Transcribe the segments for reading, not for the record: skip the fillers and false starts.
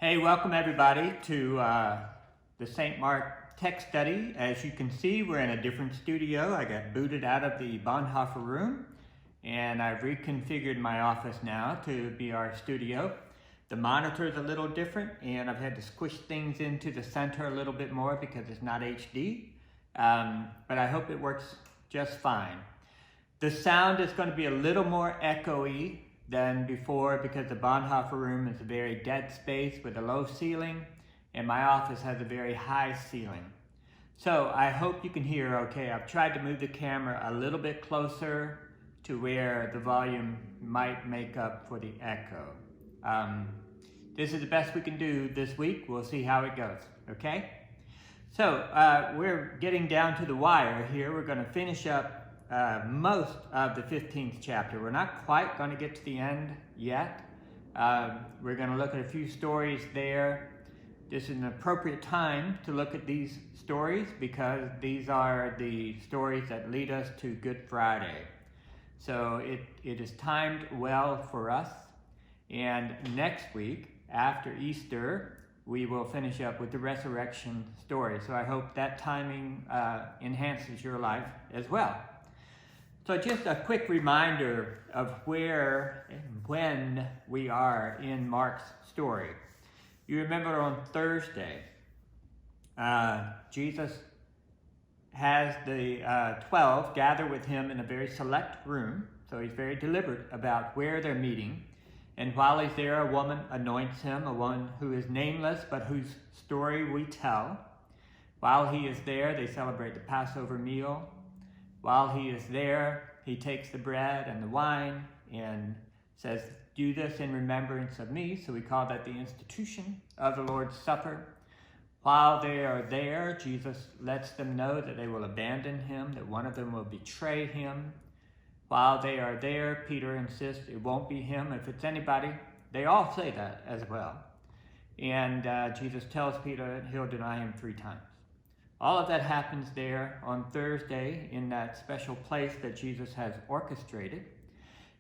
Hey, welcome everybody to the St. Mark Text Study. As you can see, we're in a different studio. I got booted out of the Bonhoeffer room and I've reconfigured my office now to be our studio. The monitor is a little different and I've had to squish things into the center a little bit more because it's not HD, but I hope it works just fine. The sound is going to be a little more echoey than before because the Bonhoeffer room is a very dead space with a low ceiling and my office has a very high ceiling. So I hope you can hear okay. I've tried to move the camera a little bit closer to where the volume might make up for the echo. This is the best we can do this week. We'll see how it goes, okay? So we're getting down to the wire here. We're going to finish up most of the 15th chapter. We're not quite going to get to the end yet. We're going to look at a few stories there. This is an appropriate time to look at these stories because these are the stories that lead us to Good Friday. So it is timed well for us. And next week, after Easter, we will finish up with the resurrection story. So I hope that timing enhances your life as well. So just a quick reminder of where and when we are in Mark's story. You remember on Thursday, Jesus has the 12 gather with him in a very select room. So he's very deliberate about where they're meeting. And while he's there, a woman anoints him, a woman who is nameless, but whose story we tell. While he is there, they celebrate the Passover meal. While he is there, he takes the bread and the wine and says, "Do this in remembrance of me." So we call that the institution of the Lord's Supper. While they are there, Jesus lets them know that they will abandon him, that one of them will betray him. While they are there, Peter insists it won't be him. If it's anybody, they all say that as well. And Jesus tells Peter that he'll deny him 3 times. All of that happens there on Thursday in that special place that Jesus has orchestrated.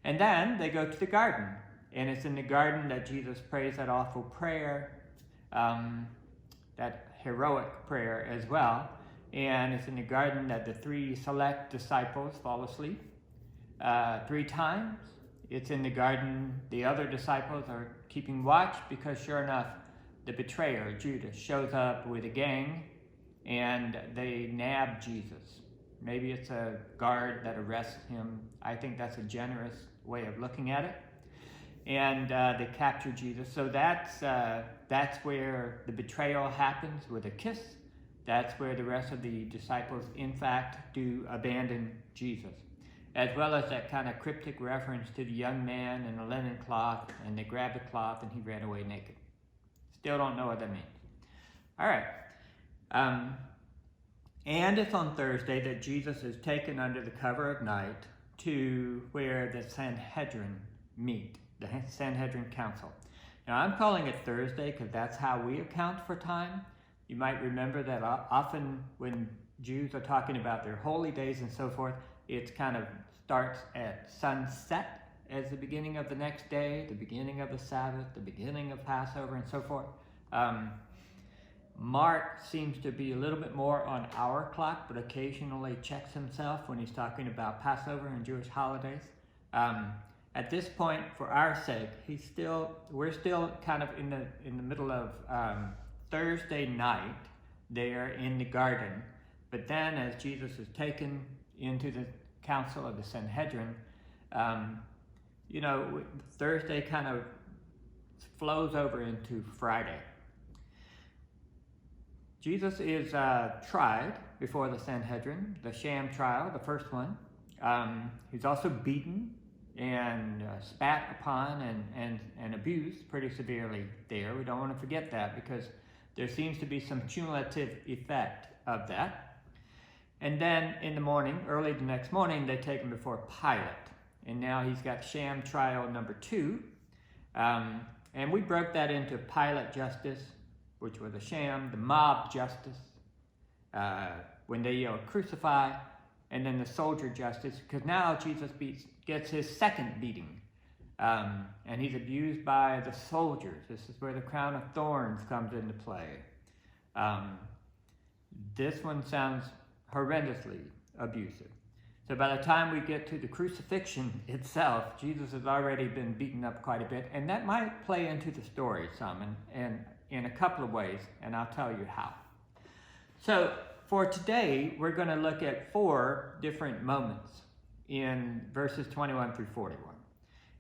And then they go to the garden. And it's in the garden that Jesus prays that awful prayer, that heroic prayer as well. And it's in the garden that the 3 select disciples fall asleep 3 times. It's in the garden the other disciples are keeping watch because sure enough, the betrayer, Judas, shows up with a gang and they nab Jesus. Maybe it's a guard that arrests him. I think that's a generous way of looking at it. And they capture Jesus. So that's where the betrayal happens with a kiss. That's where the rest of the disciples, in fact, do abandon Jesus. As well as that kind of cryptic reference to the young man in a linen cloth, and they grabbed the cloth and he ran away naked. Still don't know what that means. All right. And it's on Thursday that Jesus is taken under the cover of night to where the Sanhedrin meet, the Sanhedrin Council. Now I'm calling it Thursday because that's how we account for time. You might remember that often when Jews are talking about their holy days and so forth, it kind of starts at sunset as the beginning of the next day, the beginning of the Sabbath, the beginning of Passover, and so forth. Mark seems to be a little bit more on our clock, but occasionally checks himself when he's talking about Passover and Jewish holidays. At this point, for our sake, we're still kind of in the middle of Thursday night there in the garden. But then as Jesus is taken into the council of the Sanhedrin, Thursday kind of flows over into Friday. Jesus is tried before the Sanhedrin, the sham trial, the first one. He's also beaten and spat upon and abused pretty severely there. We don't want to forget that because there seems to be some cumulative effect of that. And then in the morning, early the next morning, they take him before Pilate. And now he's got sham trial number 2. And we broke that into Pilate justice, which was a sham, the mob justice, when they yell crucify, and then the soldier justice, because now Jesus gets his second beating. And he's abused by the soldiers. This is where the crown of thorns comes into play. This one sounds horrendously abusive. So by the time we get to the crucifixion itself, Jesus has already been beaten up quite a bit, and that might play into the story some, and in a couple of ways, and I'll tell you how. So for today, we're going to look at 4 different moments in verses 21 through 41.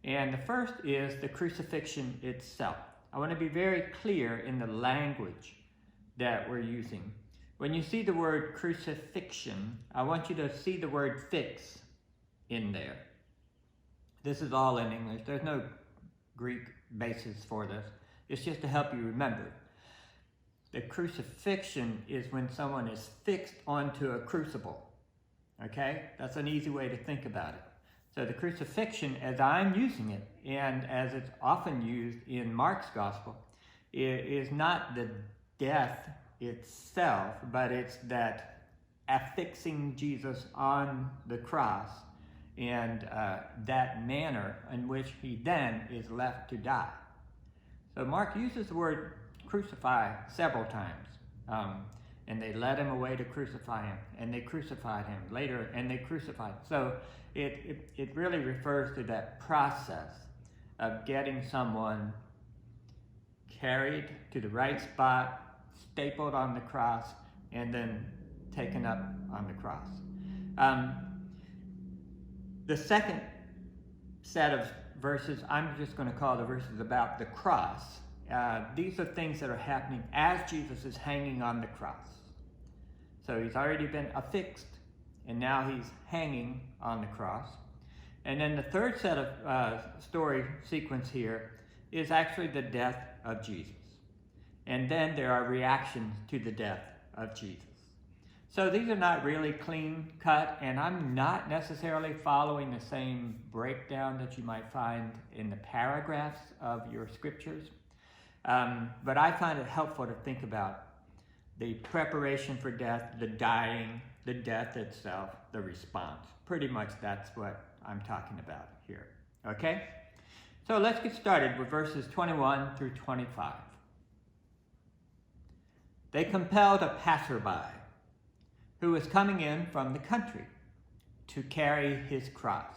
And the first is the crucifixion itself. I want to be very clear in the language that we're using. When you see the word crucifixion, I want you to see the word fix in there. This is all in English. There's no Greek basis for this. It's just to help you remember. The crucifixion is when someone is fixed onto a crucible. Okay? That's an easy way to think about it. So the crucifixion, as I'm using it, and as it's often used in Mark's gospel, is not the death itself, but it's that affixing Jesus on the cross and that manner in which he then is left to die. So Mark uses the word crucify several times. And they led him away to crucify him, and they crucified him later, and they crucified him. So it really refers to that process of getting someone carried to the right spot, stapled on the cross, and then taken up on the cross. The second set of verses, I'm just going to call the verses about the cross. These are things that are happening as Jesus is hanging on the cross. So he's already been affixed, and now he's hanging on the cross. And then the third set of story sequence here is actually the death of Jesus. And then there are reactions to the death of Jesus. So these are not really clean cut, and I'm not necessarily following the same breakdown that you might find in the paragraphs of your scriptures. But I find it helpful to think about the preparation for death, the dying, the death itself, the response. Pretty much that's what I'm talking about here. Okay? So let's get started with verses 21 through 25. They compelled a passerby who was coming in from the country to carry his cross.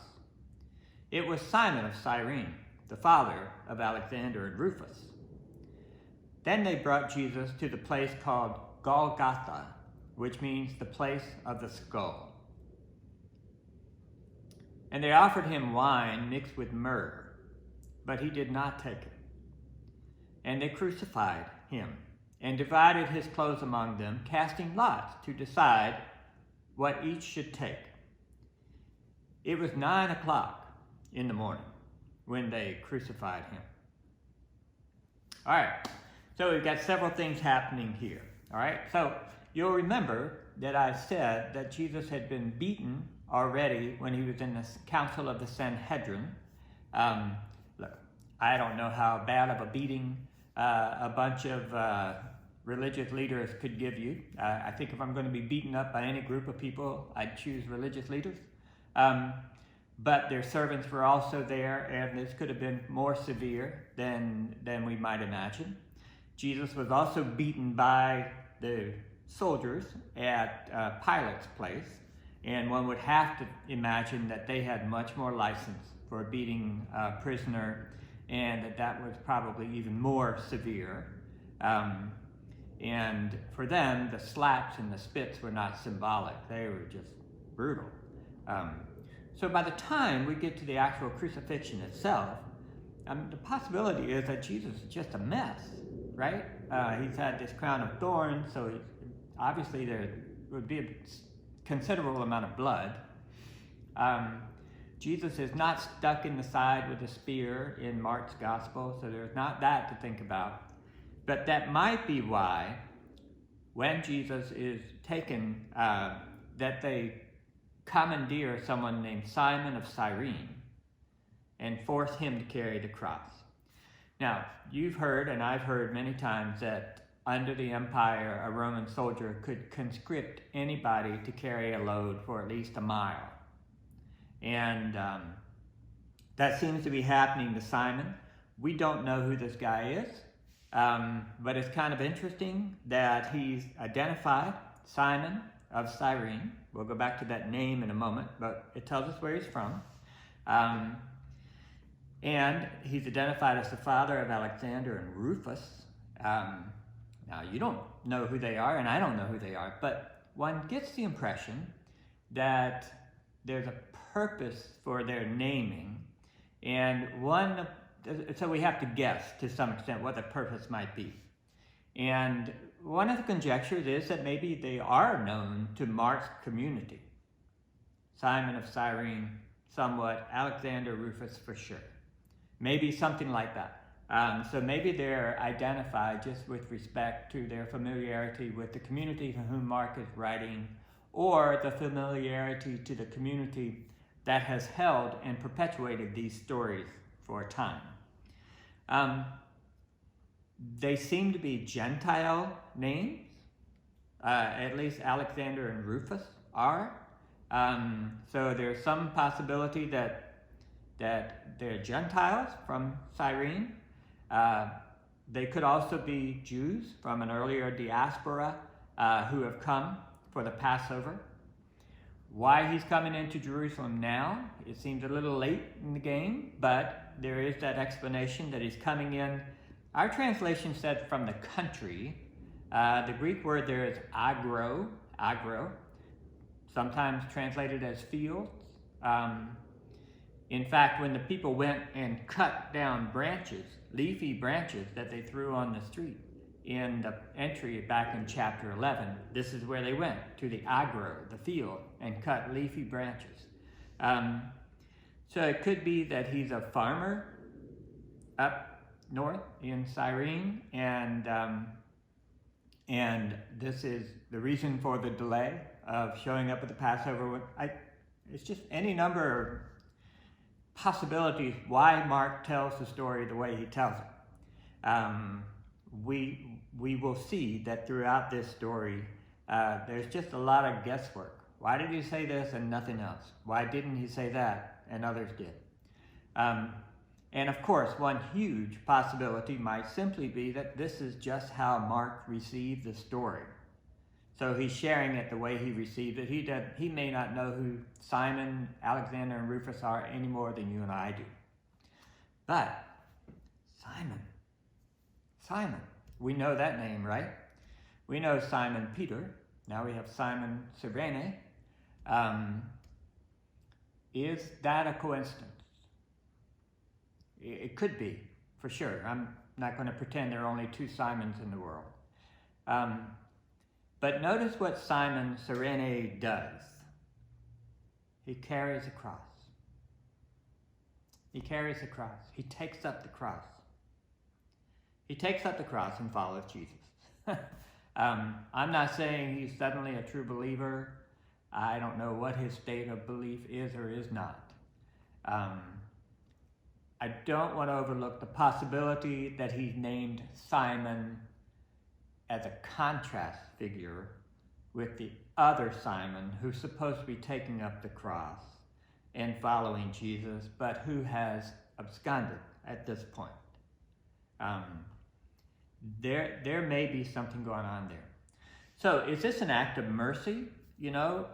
It was Simon of Cyrene, the father of Alexander and Rufus. Then they brought Jesus to the place called Golgotha, which means the place of the skull. And they offered him wine mixed with myrrh, but he did not take it. And they crucified him and divided his clothes among them, casting lots to decide what each should take. It was 9 o'clock in the morning when they crucified him. All right, so we've got several things happening here. All right, so you'll remember that I said that Jesus had been beaten already when he was in the council of the Sanhedrin. Look, I don't know how bad of a beating a bunch of religious leaders could give you. I think if I'm going to be beaten up by any group of people, I'd choose religious leaders. But their servants were also there, and this could have been more severe than we might imagine. Jesus was also beaten by the soldiers at Pilate's place, and one would have to imagine that they had much more license for beating a prisoner, and that was probably even more severe. And for them, the slaps and the spits were not symbolic. They were just brutal. So by the time we get to the actual crucifixion itself, the possibility is that Jesus is just a mess, right? He's had this crown of thorns, so obviously there would be a considerable amount of blood. Jesus is not stuck in the side with a spear in Mark's gospel, so there's not that to think about. But that might be why, when Jesus is taken, that they commandeer someone named Simon of Cyrene and force him to carry the cross. Now, you've heard, and I've heard many times, that under the empire, a Roman soldier could conscript anybody to carry a load for at least a mile. And That seems to be happening to Simon. We don't know who this guy is, but it's kind of interesting that he's identified, Simon of Cyrene. We'll go back to that name in a moment, but it tells us where he's from. And he's identified as the father of Alexander and Rufus. Now, you don't know who they are, and I don't know who they are, but one gets the impression that there's a purpose for their naming, and so we have to guess to some extent what the purpose might be. And one of the conjectures is that maybe they are known to Mark's community. Simon of Cyrene, somewhat, Alexander, Rufus for sure. Maybe something like that. So maybe they're identified just with respect to their familiarity with the community to whom Mark is writing, or the familiarity to the community that has held and perpetuated these stories for a time. They seem to be Gentile names, at least Alexander and Rufus are. So there's some possibility that they're Gentiles from Cyrene. They could also be Jews from an earlier diaspora who have come for the Passover. Why he's coming into Jerusalem now, it seems a little late in the game, but there is that explanation that he's coming in. Our translation said from the country. The Greek word there is agro, sometimes translated as fields. In fact, when the people went and cut down branches, leafy branches that they threw on the street in the entry back in chapter 11, this is where they went, to the agro, the field, and cut leafy branches. So it could be that he's a farmer up north in Cyrene, and this is the reason for the delay of showing up at the Passover. It's just any number of possibilities why Mark tells the story the way he tells it. We will see that throughout this story, there's just a lot of guesswork. Why did he say this and nothing else? Why didn't he say that and others did? And of course, one huge possibility might simply be that this is just how Mark received the story. So he's sharing it the way he received it. He may not know who Simon, Alexander, and Rufus are any more than you and I do. But Simon, we know that name, right? We know Simon Peter. Now we have Simon Cyrene. Is that a coincidence? It could be, for sure. I'm not going to pretend there are only two Simons in the world. But notice what Simon Cyrene does. He carries a cross. He carries a cross. He takes up the cross. He takes up the cross and follows Jesus. I'm not saying he's suddenly a true believer. I don't know what his state of belief is or is not. I don't want to overlook the possibility that he's named Simon as a contrast figure with the other Simon who's supposed to be taking up the cross and following Jesus, but who has absconded at this point. There may be something going on there. So is this an act of mercy? You know,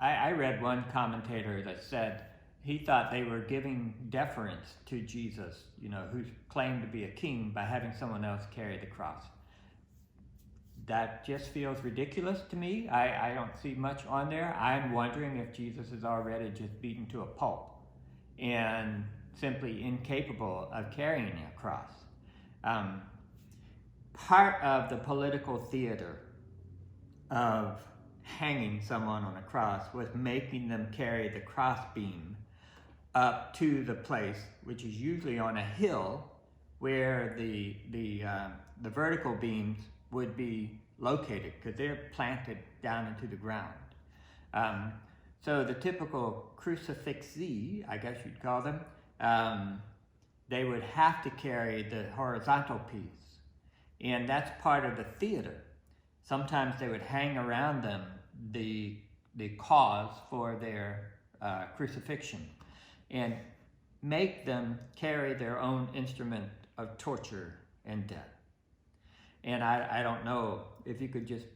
I read one commentator that said he thought they were giving deference to Jesus, you know, who's claimed to be a king, by having someone else carry the cross. That just feels ridiculous to me. I don't see much on there. I'm wondering if Jesus is already just beaten to a pulp and simply incapable of carrying a cross. Part of the political theater of hanging someone on a cross was making them carry the crossbeam up to the place, which is usually on a hill, where the vertical beams would be located, because they're planted down into the ground. So the typical crucifixi, I guess you'd call them, they would have to carry the horizontal piece, and that's part of the theater. Sometimes they would hang around them the cause for their crucifixion. And make them carry their own instrument of torture and death. And I don't know if you could just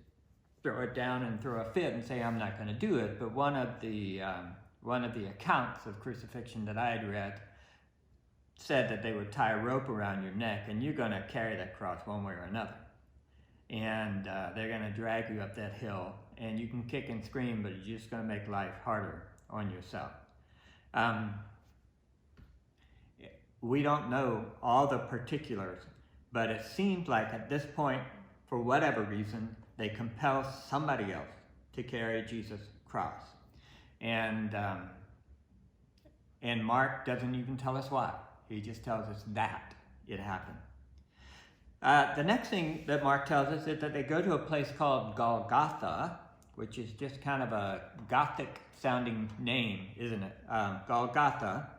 throw it down and throw a fit and say, I'm not going to do it. But one of the accounts of crucifixion that I had read said that they would tie a rope around your neck and you're going to carry that cross one way or another. And they're going to drag you up that hill, and you can kick and scream, but you're just going to make life harder on yourself. We don't know all the particulars, but it seems like at this point, for whatever reason, they compel somebody else to carry Jesus' cross. And Mark doesn't even tell us why. He just tells us that it happened. The next thing that Mark tells us is that they go to a place called Golgotha, which is just kind of a Gothic sounding name, isn't it? Golgotha,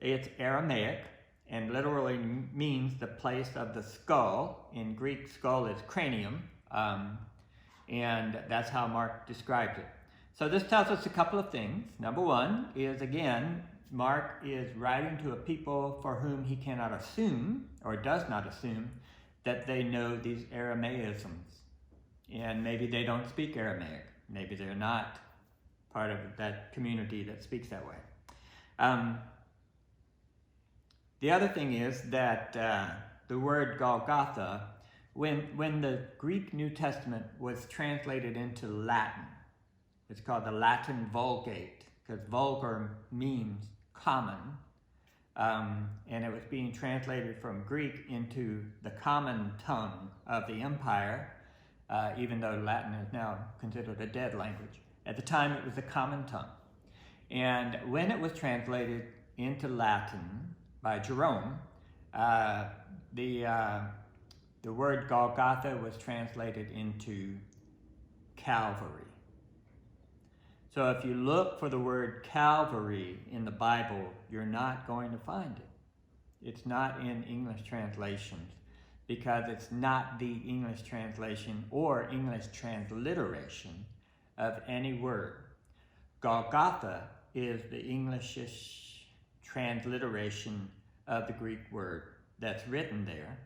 it's Aramaic and literally means the place of the skull. In Greek, skull is cranium, and that's how Mark describes it. So this tells us a couple of things. Number one is, again, Mark is writing to a people for whom he cannot assume, or does not assume, that they know these Aramaisms. And maybe they don't speak Aramaic. Maybe they're not part of that community that speaks that way. The other thing is that the word Golgotha, when the Greek New Testament was translated into Latin, it's called the Latin Vulgate, because vulgar means common, and it was being translated from Greek into the common tongue of the empire, even though Latin is now considered a dead language. At the time, it was a common tongue. And when it was translated into Latin by Jerome, the word Golgotha was translated into Calvary. So if you look for the word Calvary in the Bible, you're not going to find it. It's not in English translations because it's not the English translation or English transliteration of any word. Golgotha is the Englishish transliteration of the Greek word that's written there.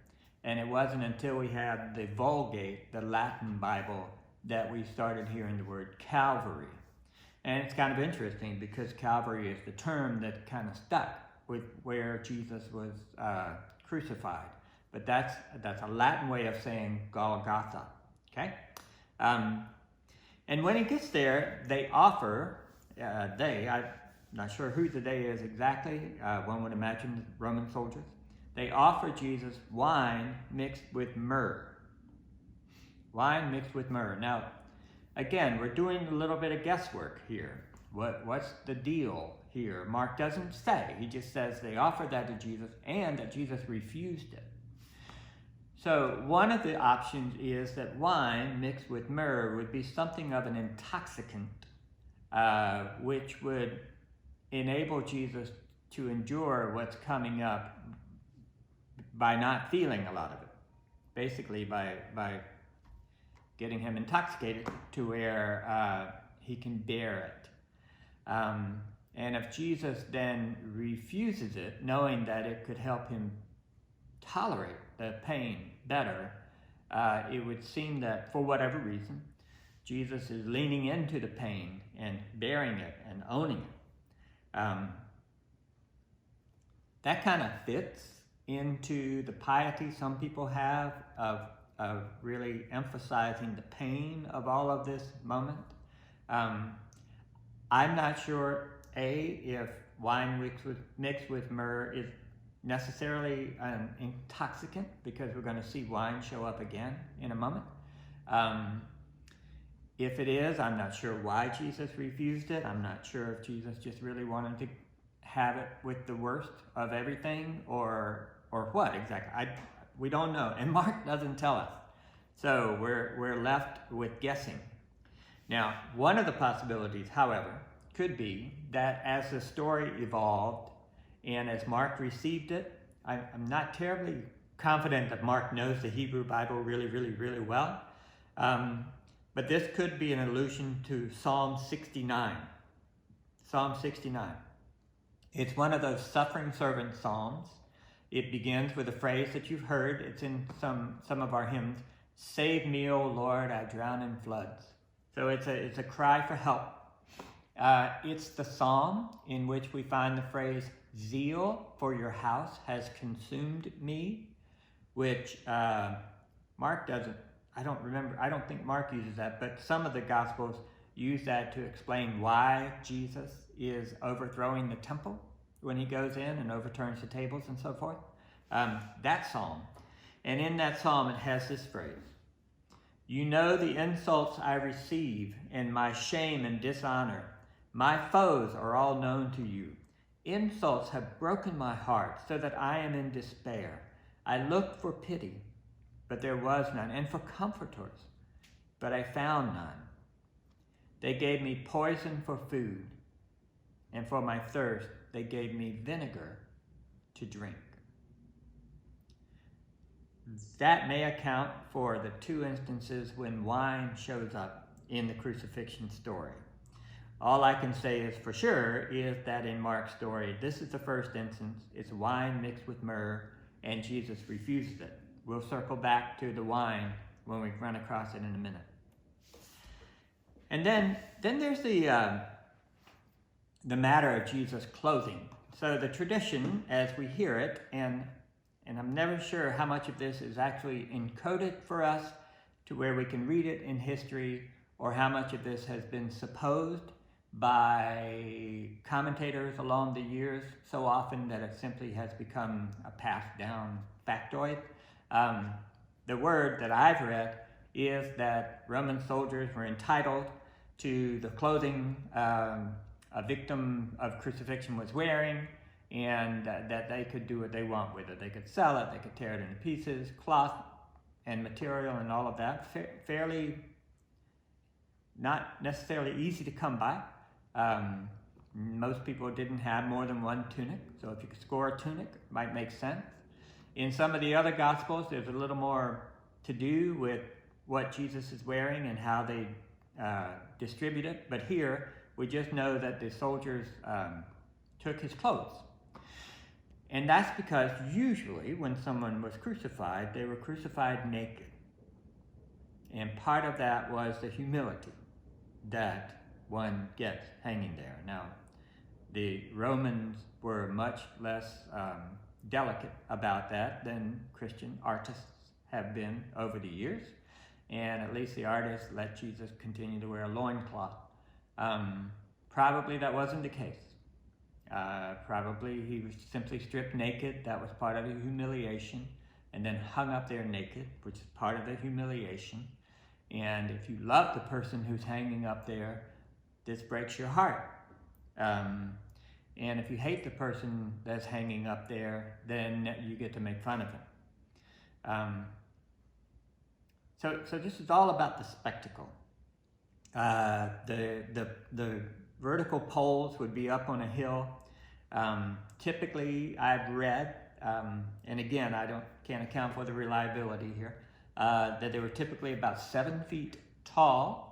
And it wasn't until we had the Vulgate, the Latin Bible, that we started hearing the word Calvary. And it's kind of interesting because Calvary is the term that kind of stuck with where Jesus was crucified. But that's a Latin way of saying Golgotha, okay? And when he gets there, they offer, I'm not sure who the they is exactly, one would imagine Roman soldiers. They offer Jesus wine mixed with myrrh. Wine mixed with myrrh. Now, again, we're doing a little bit of guesswork here. What's the deal here? Mark doesn't say. He just says they offered that to Jesus and that Jesus refused it. So one of the options is that wine mixed with myrrh would be something of an intoxicant, which would enable Jesus to endure what's coming up by not feeling a lot of it. Basically by getting him intoxicated to where he can bear it. And if Jesus then refuses it, knowing that it could help him tolerate the pain better, it would seem that for whatever reason, Jesus is leaning into the pain and bearing it and owning it. That kind of fits into the piety some people have of really emphasizing the pain of all of this moment. I'm not sure, if wine mixed with myrrh is necessarily an intoxicant, because we're going to see wine show up again in a moment. If it is, I'm not sure why Jesus refused it. I'm not sure if Jesus just really wanted to have it with the worst of everything, or what exactly. We don't know, and Mark doesn't tell us. So we're left with guessing. Now, one of the possibilities, however, could be that as the story evolved and as Mark received it, I'm not terribly confident that Mark knows the Hebrew Bible really, really, really well. But this could be an allusion to Psalm 69. Psalm 69. It's one of those suffering servant psalms. It begins with a phrase that you've heard. It's in some of our hymns. Save me, O Lord, I drown in floods. So it's a cry for help. It's the psalm in which we find the phrase, zeal for your house has consumed me, which Mark doesn't, I don't think Mark uses that, but some of the Gospels use that to explain why Jesus is overthrowing the temple when he goes in and overturns the tables and so forth. That psalm. And in that psalm, it has this phrase, you know the insults I receive and my shame and dishonor. My foes are all known to you. Insults have broken my heart so that I am in despair. I looked for pity, but there was none, and for comforters, but I found none. They gave me poison for food, and for my thirst, they gave me vinegar to drink. That may account for the two instances when wine shows up in the crucifixion story. All I can say is for sure is that in Mark's story, this is the first instance. It's wine mixed with myrrh, and Jesus refuses it. We'll circle back to the wine when we run across it in a minute. And then there's the matter of Jesus' clothing. So the tradition, as we hear it, and I'm never sure how much of this is actually encoded for us to where we can read it in history, or how much of this has been supposed by commentators along the years so often that it simply has become a passed down factoid. The word that I've read is that Roman soldiers were entitled to the clothing a victim of crucifixion was wearing, and that they could do what they want with it. They could sell it, they could tear it into pieces, cloth and material and all of that. Fairly, not necessarily easy to come by. Most people didn't have more than one tunic, so if you could score a tunic, it might make sense. In some of the other Gospels, there's a little more to do with what Jesus is wearing and how they distribute it, but here we just know that the soldiers took his clothes. And that's because usually when someone was crucified, they were crucified naked. And part of that was the humility that one gets hanging there. Now, the Romans were much less delicate about that than Christian artists have been over the years. And at least the artists let Jesus continue to wear a loincloth. Probably that wasn't the case. Probably he was simply stripped naked. That was part of the humiliation. And then hung up there naked, which is part of the humiliation. And if you love the person who's hanging up there, this breaks your heart. And if you hate the person that's hanging up there, then you get to make fun of him. So this is all about the spectacle. The vertical poles would be up on a hill. Typically, I've read, and again, can't account for the reliability here, that they were typically about 7 feet tall,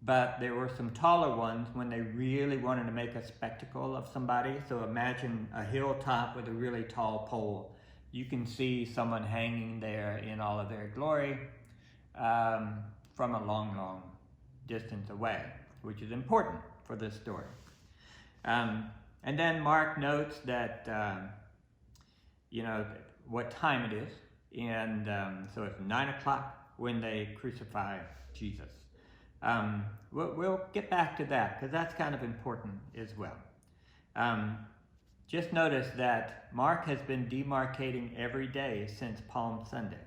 but there were some taller ones when they really wanted to make a spectacle of somebody. So imagine a hilltop with a really tall pole. You can see someone hanging there in all of their glory from a long, long distance away, which is important for this story. And then Mark notes that, what time it is. And so it's 9 o'clock when they crucify Jesus. We'll get back to that because that's kind of important as well. Just notice that Mark has been demarcating every day since Palm Sunday,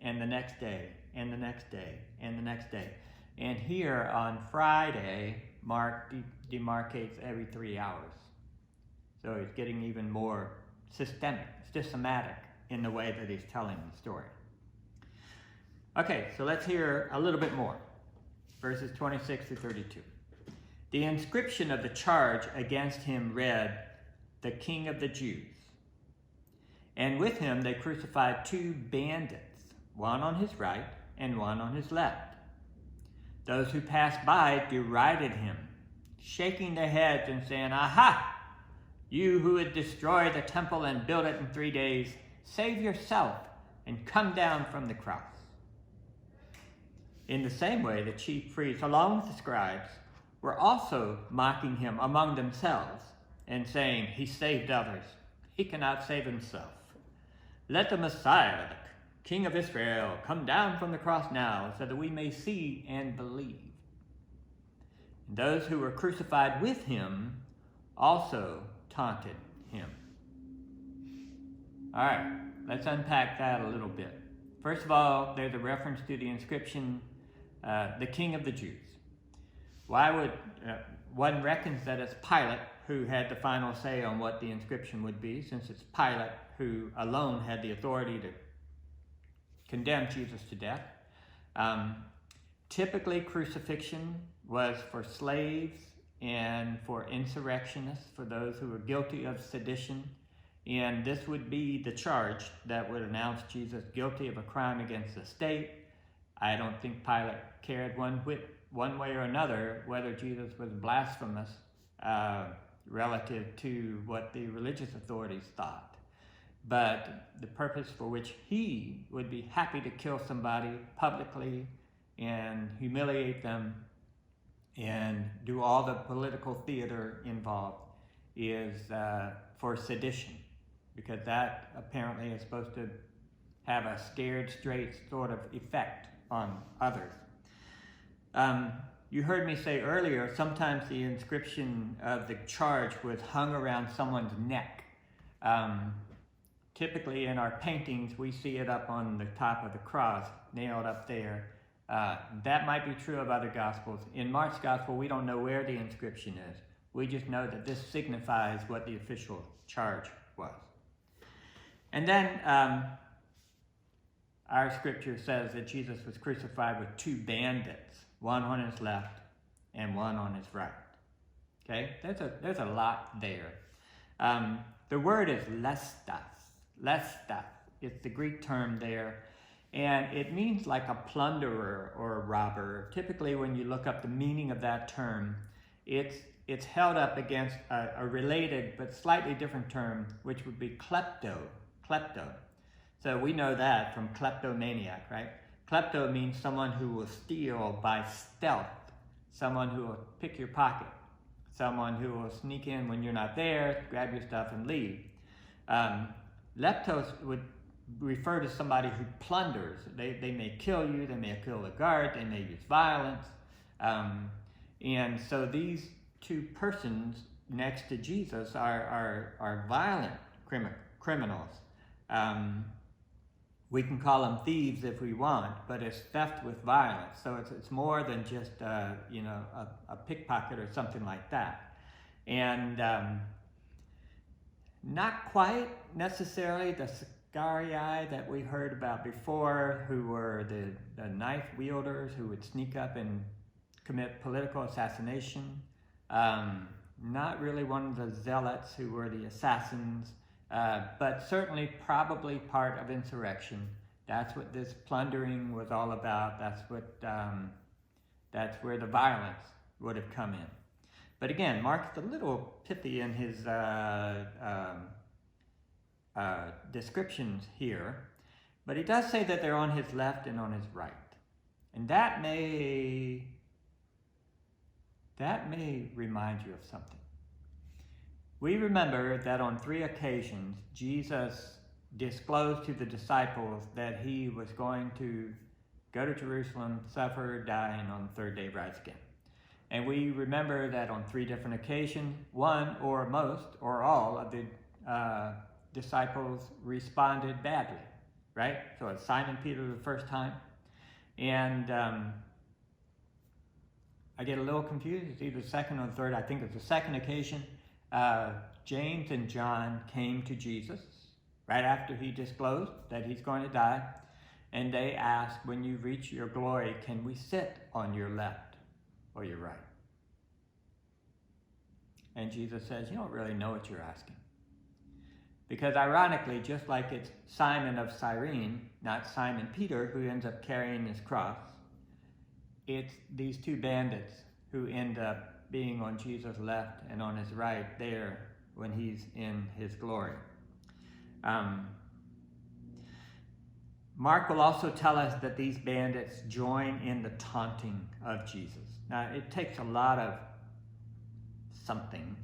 and the next day, and the next day, and the next day. And here on Friday, Mark demarcates every 3 hours. So he's getting even more systematic in the way that he's telling the story. Okay, so let's hear a little bit more. Verses 26 to 32. The inscription of the charge against him read, "The King of the Jews." And with him they crucified 2 bandits, one on his right and one on his left. Those who passed by derided him, shaking their heads and saying, "Aha! You who would destroy the temple and build it in 3 days, save yourself and come down from the cross. In the same way, the chief priests, along with the scribes, were also mocking him among themselves and saying, he saved others. He cannot save himself. Let the Messiah, the King of Israel, come down from the cross now so that we may see and believe. And those who were crucified with him also taunted him. All right, let's unpack that a little bit. First of all, there's a reference to the inscription, the King of the Jews. Why would one reckons that it's Pilate who had the final say on what the inscription would be, since it's Pilate who alone had the authority to condemn Jesus to death. Typically, crucifixion was for slaves and for insurrectionists, for those who were guilty of sedition. And this would be the charge that would announce Jesus guilty of a crime against the state. I don't think Pilate cared one way or another whether Jesus was blasphemous relative to what the religious authorities thought. But the purpose for which he would be happy to kill somebody publicly and humiliate them and do all the political theater involved is for sedition, because that apparently is supposed to have a scared straight sort of effect on others. You heard me say earlier, sometimes the inscription of the charge was hung around someone's neck. Typically in our paintings, we see it up on the top of the cross, nailed up there. That might be true of other Gospels. In Mark's Gospel, we don't know where the inscription is. We just know that this signifies what the official charge was. And then our scripture says that Jesus was crucified with 2 bandits, one on his left and one on his right. Okay, there's a lot there. The word is lestas. Lestas. It's the Greek term there. And it means like a plunderer or a robber. Typically, when you look up the meaning of that term, it's held up against a related but slightly different term, which would be klepto. Klepto. So we know that from kleptomaniac, right? Klepto means someone who will steal by stealth, someone who will pick your pocket, someone who will sneak in when you're not there, grab your stuff and leave. Leptos would refer to somebody who plunders. They may kill you, they may kill the guard, they may use violence. And so these 2 persons next to Jesus are violent criminals. We can call them thieves if we want, but it's theft with violence. So it's more than just a pickpocket or something like that. And not quite necessarily the Sicarii that we heard about before, who were the knife wielders who would sneak up and commit political assassination. Not really one of the zealots who were the assassins, but certainly probably part of insurrection. That's what this plundering was all about. That's where the violence would have come in. But again, Mark's a little pithy in his descriptions here, but he does say that they're on his left and on his right. And that may remind you of something. We remember that on 3 occasions, Jesus disclosed to the disciples that he was going to go to Jerusalem, suffer, die, and on the 3rd day rise again. And we remember that on 3 different occasions, one or most or all of the disciples responded badly, right? So it's Simon Peter the first time. And I get a little confused. It's either second or third. I think it's the second occasion. James and John came to Jesus right after he disclosed that he's going to die. And they asked, when you reach your glory, can we sit on your left or your right? And Jesus says, you don't really know what you're asking. Because ironically, just like it's Simon of Cyrene, not Simon Peter, who ends up carrying his cross, it's these 2 bandits who end up being on Jesus' left and on his right there when he's in his glory. Mark will also tell us that these bandits join in the taunting of Jesus. Now, it takes a lot of something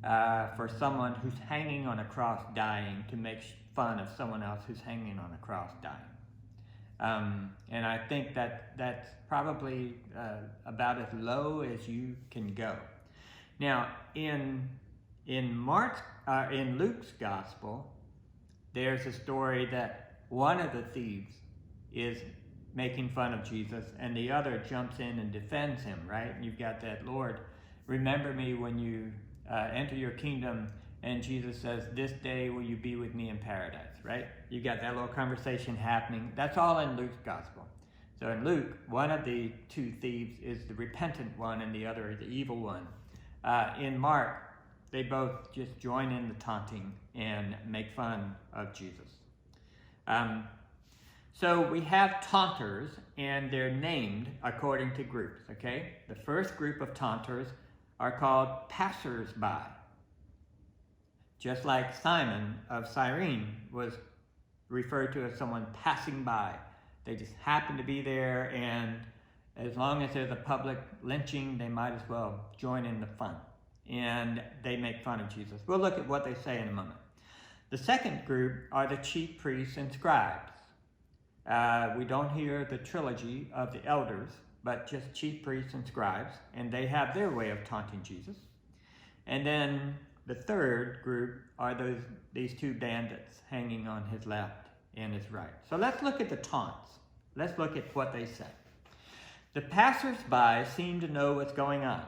for someone who's hanging on a cross dying to make fun of someone else who's hanging on a cross dying. And I think that's probably about as low as you can go. Now, in Luke's gospel, there's a story that one of the thieves is making fun of Jesus and the other jumps in and defends him, right? And you've got that, Lord, remember me when you enter your kingdom, and Jesus says, this day will you be with me in paradise, right? You got that little conversation happening. That's all in Luke's gospel. So in Luke, one of the two thieves is the repentant one and the other is the evil one. In Mark, they both just join in the taunting and make fun of Jesus. So we have taunters, and they're named according to groups, okay? The first group of taunters are called passers-by. Just like Simon of Cyrene was referred to as someone passing by. They just happen to be there, and as long as there's a public lynching, they might as well join in the fun. And they make fun of Jesus. We'll look at what they say in a moment. The second group are the chief priests and scribes. We don't hear the trilogy of the elders, but just chief priests and scribes, and they have their way of taunting Jesus. And then the third group are these two bandits hanging on his left and his right. So let's look at the taunts. Let's look at what they say. The passers-by seem to know what's going on.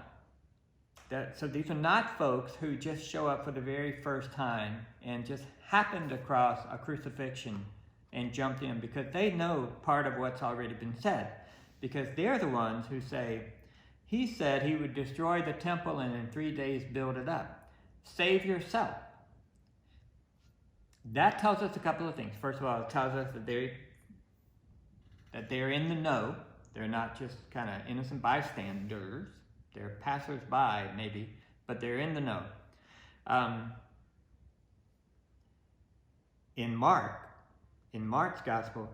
So these are not folks who just show up for the very first time and just happened across a crucifixion and jumped in because they know part of what's already been said. Because they're the ones who say, he said he would destroy the temple and in 3 days build it up. Save yourself. That tells us a couple of things. First of all, it tells us that they're in the know. They're not just kind of innocent bystanders. They're passers-by, maybe, but they're in the know. In Mark's gospel,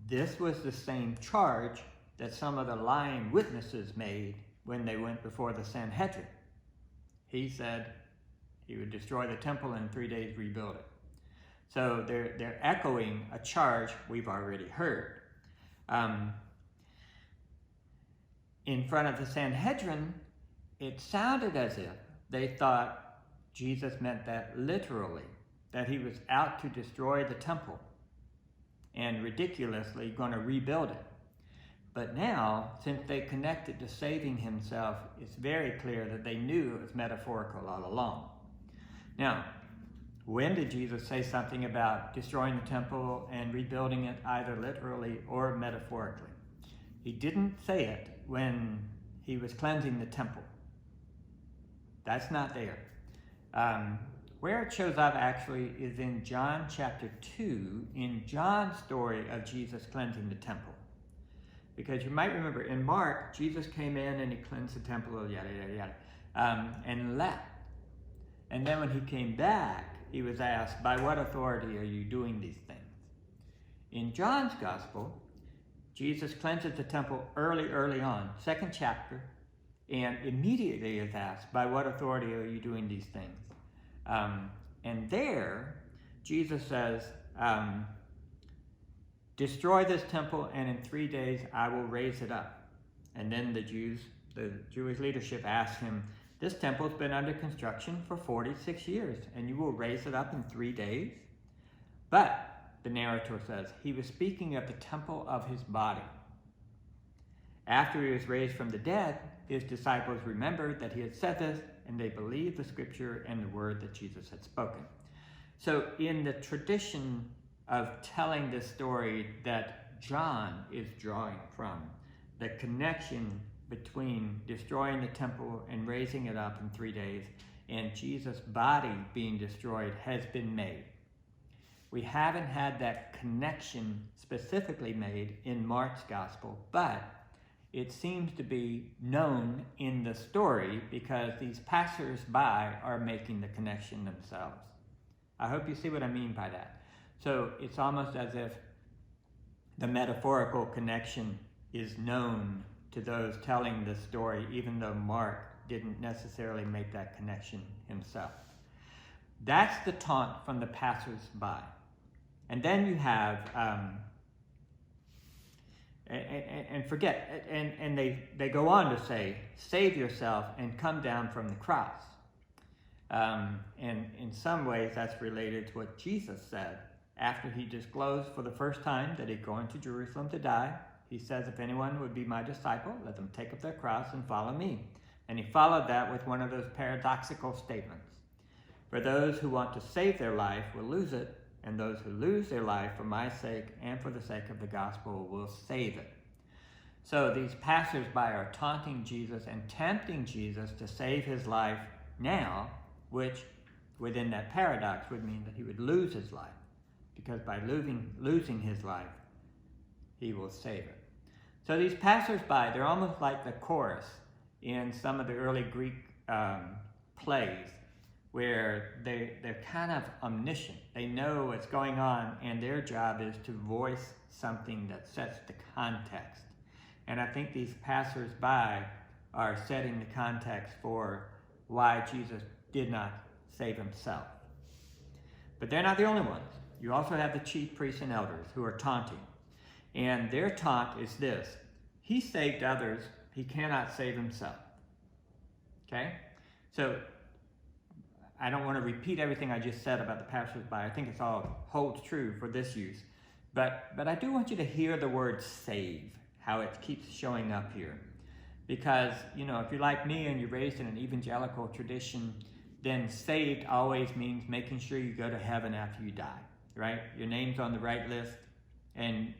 this was the same charge that some of the lying witnesses made when they went before the Sanhedrin. He said he would destroy the temple and in 3 days rebuild it. So they're echoing a charge we've already heard. In front of the Sanhedrin, it sounded as if they thought Jesus meant that literally, that he was out to destroy the temple and ridiculously going to rebuild it. But now, since they connected to saving himself, it's very clear that they knew it was metaphorical all along. Now, when did Jesus say something about destroying the temple and rebuilding it either literally or metaphorically? He didn't say it when he was cleansing the temple. That's not there. Where it shows up actually is in John chapter 2, in John's story of Jesus cleansing the temple. Because you might remember in Mark, Jesus came in and he cleansed the temple, yada, yada, yada, and left. And then when he came back, he was asked, by what authority are you doing these things? In John's gospel, Jesus cleanses the temple early on, 2nd chapter, and immediately is asked, by what authority are you doing these things? And there, Jesus says, destroy this temple, and in 3 days I will raise it up. And then the Jewish leadership asked him, this temple's been under construction for 46 years, and you will raise it up in 3 days? But, the narrator says, he was speaking of the temple of his body. After he was raised from the dead, his disciples remembered that he had said this, and they believed the scripture and the word that Jesus had spoken. So in the tradition of telling this story that John is drawing from, the connection between destroying the temple and raising it up in 3 days and Jesus' body being destroyed has been made. We haven't had that connection specifically made in Mark's gospel, but it seems to be known in the story because these passers-by are making the connection themselves. I hope you see what I mean by that. So it's almost as if the metaphorical connection is known to those telling the story, even though Mark didn't necessarily make that connection himself. That's the taunt from the passers-by. And then you have, they go on to say, save yourself and come down from the cross. And in some ways that's related to what Jesus said after he disclosed for the first time that he'd gone to Jerusalem to die. He says, if anyone would be my disciple, let them take up their cross and follow me. And he followed that with one of those paradoxical statements. For those who want to save their life will lose it, and those who lose their life for my sake and for the sake of the gospel will save it. So these passers-by are taunting Jesus and tempting Jesus to save his life now, which within that paradox would mean that he would lose his life, because by losing his life, he will save it. So these passers-by, they're almost like the chorus in some of the early Greek plays, where they're kind of omniscient. They know what's going on, and their job is to voice something that sets the context. And I think these passers-by are setting the context for why Jesus did not save himself. But they're not the only ones. You also have the chief priests and elders who are taunting. And their taunt is this: he saved others, he cannot save himself. Okay? So I don't want to repeat everything I just said about the passers-by. I think it's all holds true for this use. But I do want you to hear the word save, how it keeps showing up here. Because, you know, if you're like me and you're raised in an evangelical tradition, then saved always means making sure you go to heaven after you die, right? Your name's on the right list and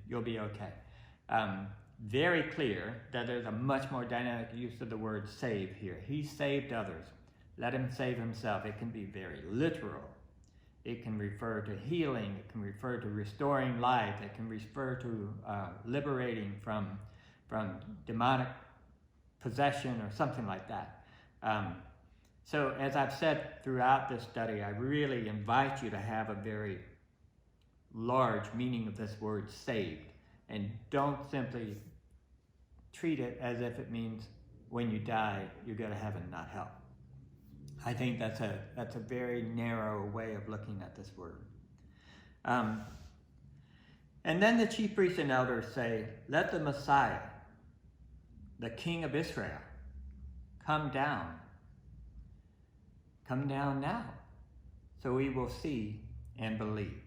you'll be okay. Very clear that there's a much more dynamic use of the word save here. He saved others. Let him save himself. It can be very literal. It can refer to healing. It can refer to restoring life. It can refer to liberating from demonic possession or something like that. So as I've said throughout this study, I really invite you to have a very large meaning of this word saved, and don't simply treat it as if it means when you die, you go to heaven, not hell. I think that's a very narrow way of looking at this word. And then the chief priests and elders say, let the Messiah, the King of Israel, come down. Come down now, so we will see and believe.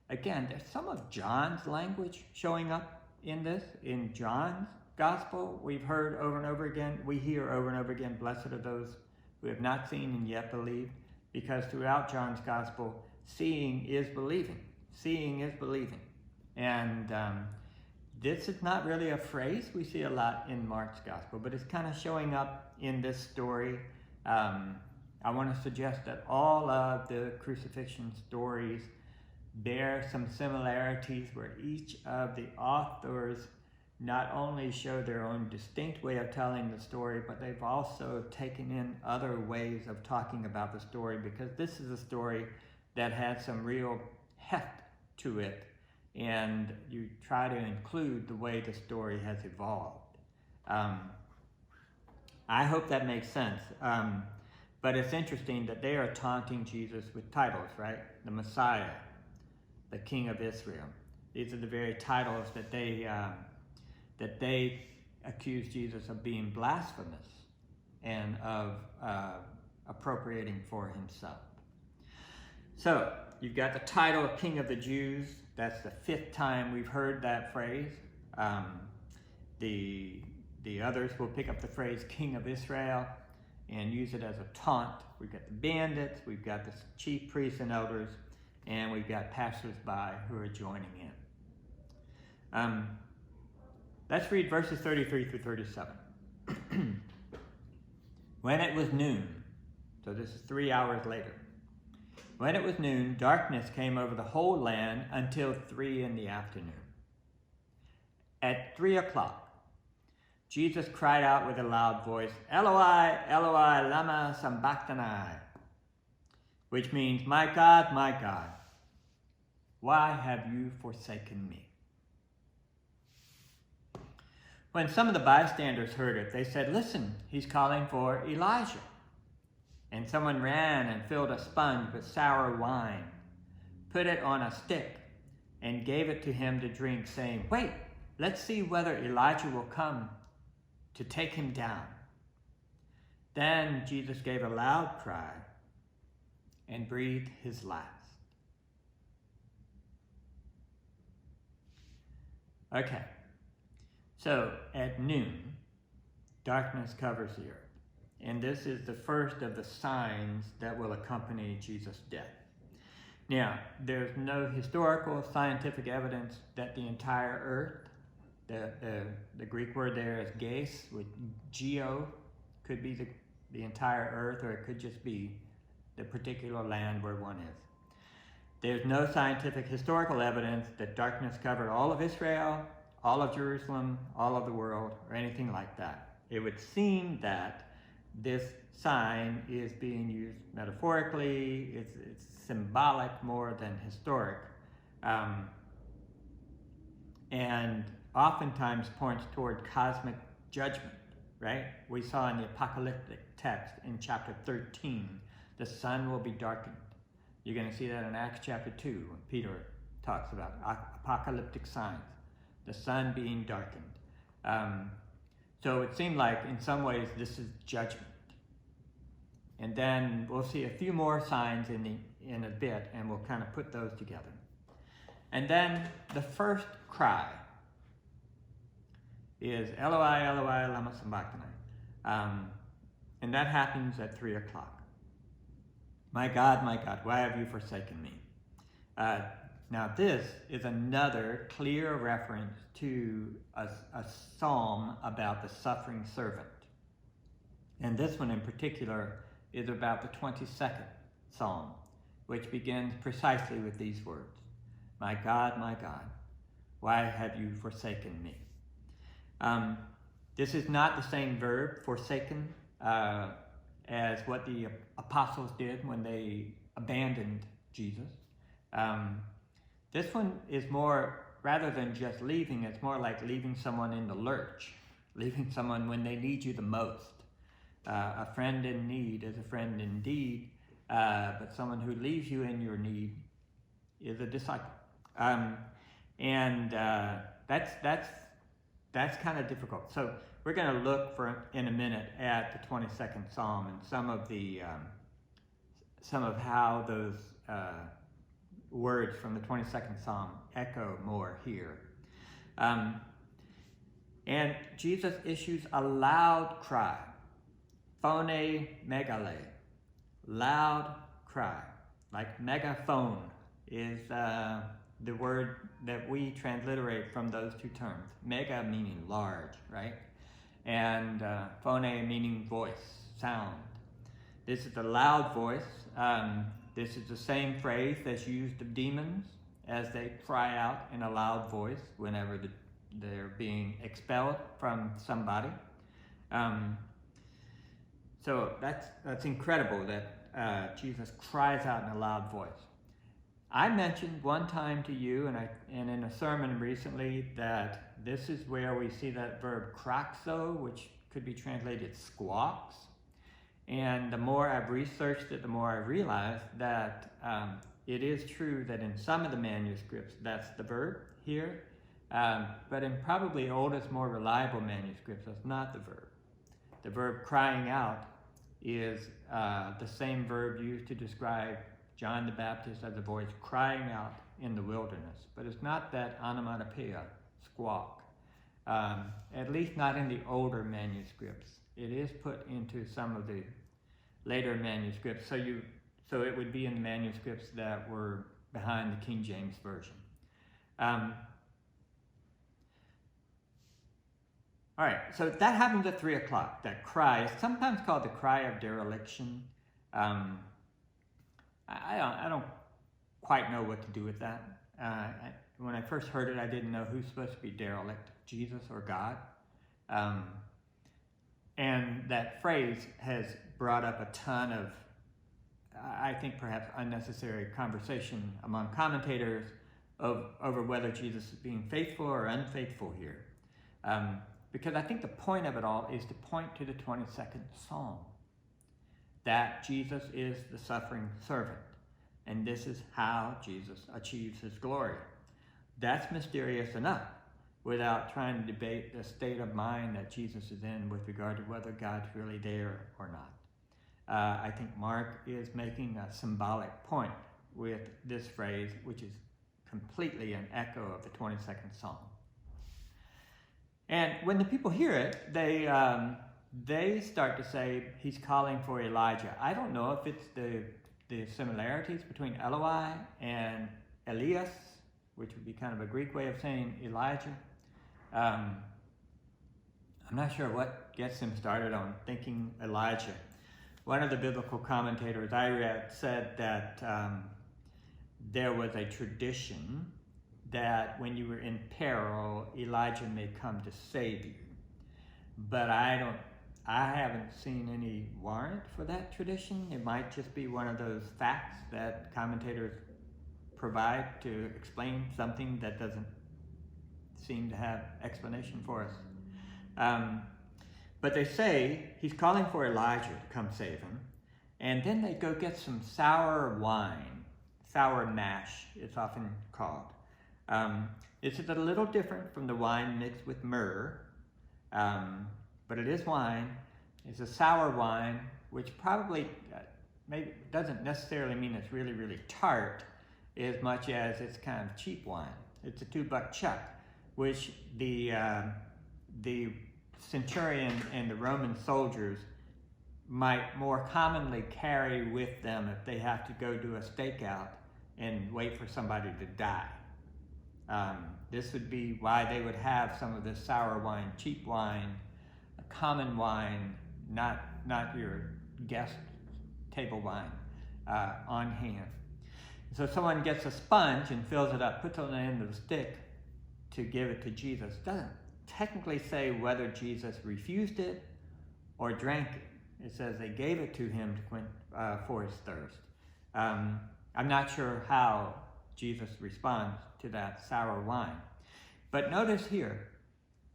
Again, there's some of John's language showing up in this. In John's gospel, we've heard over and over again, we hear over and over again, blessed are those who have not seen and yet believe, because throughout John's gospel, seeing is believing. Seeing is believing. And this is not really a phrase we see a lot in Mark's gospel, but it's kind of showing up in this story. I want to suggest that all of the crucifixion stories bear some similarities where each of the authors not only show their own distinct way of telling the story, but they've also taken in other ways of talking about the story, because this is a story that has some real heft to it, and you try to include the way the story has evolved. I hope that makes sense. But it's interesting that they are taunting Jesus with titles, right? The Messiah, the King of Israel. These are the very titles that they accuse Jesus of being blasphemous and of appropriating for himself. So you've got the title of King of the Jews. That's the 5th time we've heard that phrase. The others will pick up the phrase King of Israel and use it as a taunt. We've got the bandits, we've got the chief priests and elders, and we've got passers-by who are joining in. Let's read verses 33 through 37. When it was noon, so this is 3 hours later. When it was noon, darkness came over the whole land until 3 in the afternoon. At 3 o'clock, Jesus cried out with a loud voice, Eloi, Eloi, lama sabachthani, which means, my God, why have you forsaken me? When some of the bystanders heard it, they said, listen, he's calling for Elijah. And someone ran and filled a sponge with sour wine, put it on a stick, and gave it to him to drink, saying, wait, let's see whether Elijah will come to take him down. Then Jesus gave a loud cry and breathed his last. Okay, so at noon, darkness covers the earth. And this is the first of the signs that will accompany Jesus' death. Now, there's no historical scientific evidence that the entire earth, the Greek word there is geis, with geo, could be the entire earth, or it could just be the particular land where one is. There's no scientific historical evidence that darkness covered all of Israel, all of Jerusalem, all of the world, or anything like that. It would seem that this sign is being used metaphorically, it's symbolic more than historic, and oftentimes points toward cosmic judgment, right? We saw in the apocalyptic text in chapter 13, the sun will be darkened. You're going to see that in Acts chapter 2, when Peter talks about apocalyptic signs, the sun being darkened. So it seemed like in some ways this is judgment. And then we'll see a few more signs in a bit, and we'll kind of put those together. And then the first cry is Eloi, Eloi, lama sabachthani. And that happens at 3 o'clock. My God, why have you forsaken me? Now this is another clear reference to a psalm about the suffering servant. And this one in particular is about the 22nd psalm, which begins precisely with these words. My God, why have you forsaken me? This is not the same verb, forsaken, as what the apostles did when they abandoned Jesus. This one is more, rather than just leaving, it's more like leaving someone in the lurch, leaving someone when they need you the most. A friend in need is a friend indeed, but someone who leaves you in your need is a disciple. That's kind of difficult. So we're going to look in a minute at the 22nd Psalm and some of how those words from the 22nd Psalm echo more here. And Jesus issues a loud cry, phone megale, loud cry, like megaphone is the word that we transliterate from those two terms. Mega meaning large, right? And phone meaning voice, sound. This is a loud voice. This is the same phrase that's used of demons as they cry out in a loud voice whenever they're being expelled from somebody. So that's incredible that Jesus cries out in a loud voice. I mentioned one time to you, and in a sermon recently, that this is where we see that verb kraxo, which could be translated squawks. And the more I've researched it, the more I realized that it is true that in some of the manuscripts, that's the verb here. But in probably oldest, more reliable manuscripts, that's not the verb. The verb crying out is the same verb used to describe John the Baptist as a voice crying out in the wilderness. But it's not that onomatopoeia, squawk. At least not in the older manuscripts. It is put into some of the later manuscripts. So it would be in the manuscripts that were behind the King James Version. All right, so that happens at 3 o'clock. That cry is sometimes called the cry of dereliction. I don't quite know what to do with that. when I first heard it, I didn't know who's supposed to be derelict, Jesus or God. And that phrase has brought up a ton of, I think perhaps unnecessary conversation among commentators over whether Jesus is being faithful or unfaithful here. Because I think the point of it all is to point to the 22nd Psalm, that Jesus is the suffering servant, and this is how Jesus achieves his glory. That's mysterious enough without trying to debate the state of mind that Jesus is in with regard to whether God's really there or not. I think Mark is making a symbolic point with this phrase, which is completely an echo of the 22nd Psalm. And when the people hear it, they start to say he's calling for Elijah. I don't know if it's the similarities between Eloi and Elias, which would be kind of a Greek way of saying Elijah. I'm not sure what gets him started on thinking Elijah. One of the biblical commentators I read said that there was a tradition that when you were in peril, Elijah may come to save you. But I haven't seen any warrant for that tradition. It might just be one of those facts that commentators provide to explain something that doesn't seem to have explanation for us. But they say he's calling for Elijah to come save him, and then they go get some sour wine, sour mash it's often called. This is a little different from the wine mixed with myrrh, but it is wine. It's a sour wine, which probably maybe doesn't necessarily mean it's really, really tart as much as it's kind of cheap wine. It's a $2 chuck, which the centurion and the Roman soldiers might more commonly carry with them if they have to go do a stakeout and wait for somebody to die. This would be why they would have some of this sour wine, cheap wine, a common wine, not your guest table wine, on hand. So someone gets a sponge and fills it up, puts it on the end of the stick to give it to Jesus. Doesn't technically say whether Jesus refused it or drank it. It says they gave it to him to quench for his thirst. I'm not sure how Jesus responds to that sour wine. But notice here,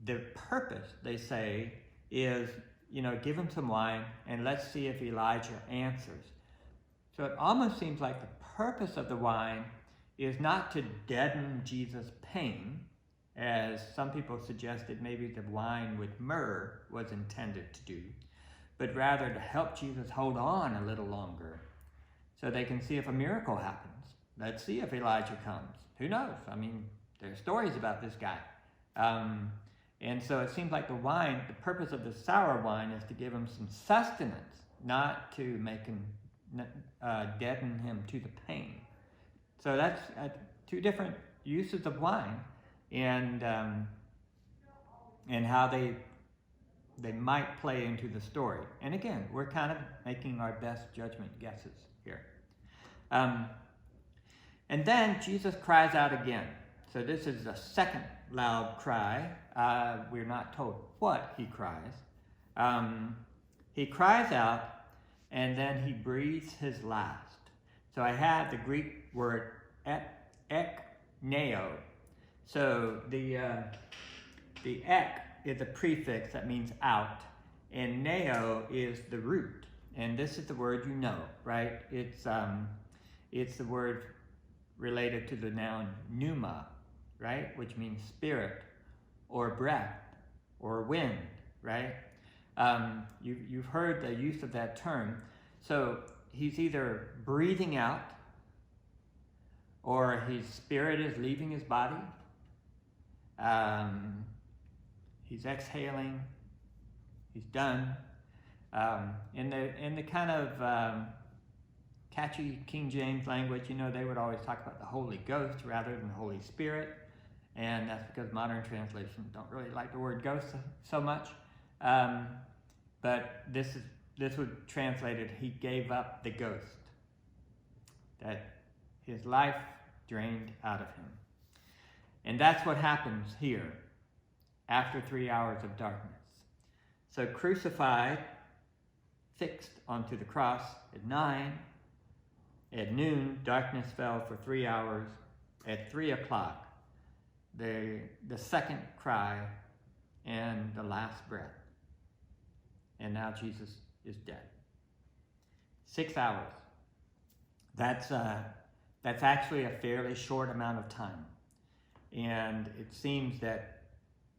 the purpose, they say, is, give him some wine and let's see if Elijah answers. So it almost seems like the purpose of the wine is not to deaden Jesus' pain, as some people suggested maybe the wine with myrrh was intended to do, but rather to help Jesus hold on a little longer so they can see if a miracle happens. Let's see if Elijah comes. Who knows? I mean, there's stories about this guy. And so it seems like the purpose of the sour wine is to give him some sustenance, not to make him deaden him to the pain. So that's two different uses of wine, and how they might play into the story. And again, we're kind of making our best judgment guesses here. And then Jesus cries out again. So this is the second loud cry. We're not told what he cries. He cries out, and then he breathes his last. So I have the Greek word ekneo. So the ek is a prefix that means out, and neo is the root. And this is the word right? It's the word related to the noun pneuma, right? Which means spirit, or breath, or wind, right? You've heard the use of that term. So he's either breathing out, or his spirit is leaving his body. He's exhaling. He's done. In the kind of catchy King James language, they would always talk about the Holy Ghost rather than the Holy Spirit, and that's because modern translations don't really like the word ghost so much. But this would translate it, he gave up the ghost, that his life drained out of him. And that's what happens here after 3 hours of darkness. So crucified, fixed onto the cross at 9. At noon, darkness fell for 3 hours. At 3 o'clock, the second cry and the last breath. And now Jesus is dead. 6 hours. That's actually a fairly short amount of time. And it seems that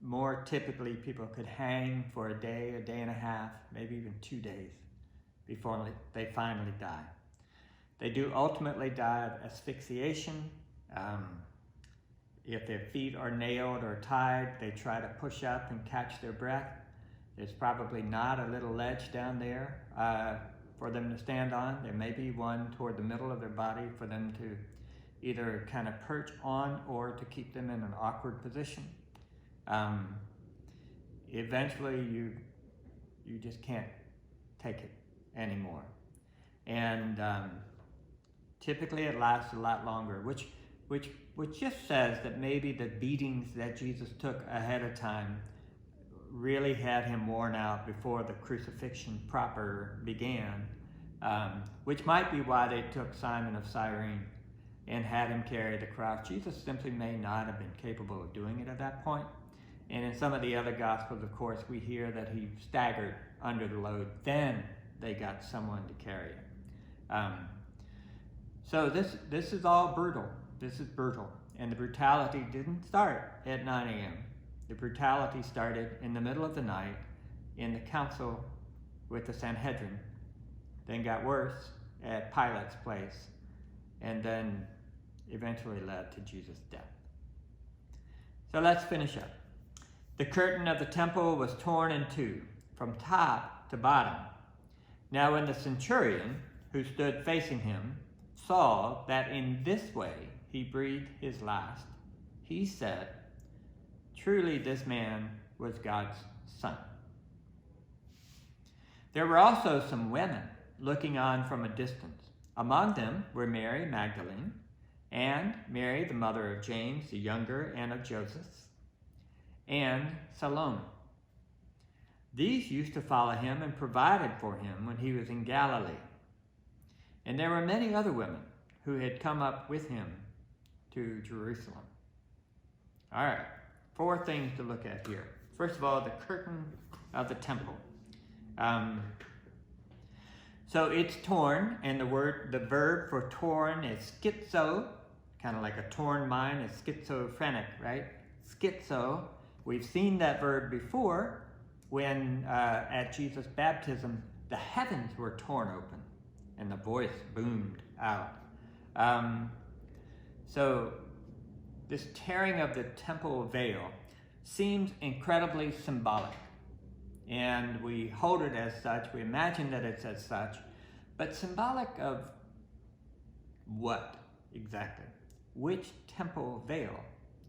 more typically people could hang for a day and a half, maybe even 2 days before they finally die. They do ultimately die of asphyxiation. If their feet are nailed or tied, they try to push up and catch their breath. There's probably not a little ledge down there for them to stand on. There may be one toward the middle of their body for them to either kind of perch on or to keep them in an awkward position. Eventually you just can't take it anymore. And typically it lasts a lot longer, which just says that maybe the beatings that Jesus took ahead of time really had him worn out before the crucifixion proper began, which might be why they took Simon of Cyrene and had him carry the cross. Jesus simply may not have been capable of doing it at that point. And in some of the other Gospels, of course, we hear that he staggered under the load. Then they got someone to carry it. So this is all brutal. This is brutal. And the brutality didn't start at 9 a.m. The brutality started in the middle of the night in the council with the Sanhedrin, then got worse at Pilate's place, and then eventually led to Jesus' death. So let's finish up. The curtain of the temple was torn in two, from top to bottom. Now when the centurion, who stood facing him, saw that in this way he breathed his last, he said, "Truly this man was God's son." There were also some women looking on from a distance. Among them were Mary Magdalene, and Mary, the mother of James the younger and of Joseph, and Salome. These used to follow him and provided for him when he was in Galilee. And there were many other women who had come up with him to Jerusalem. All right, 4 things to look at here. First of all, the curtain of the temple. So it's torn, and the verb for torn is schizo, kind of like a torn mind is schizophrenic, right? Schizo. We've seen that verb before when at Jesus' baptism, the heavens were torn open and the voice boomed out. So this tearing of the temple veil seems incredibly symbolic. And we hold it as such, we imagine that it's as such, but symbolic of what exactly? Which temple veil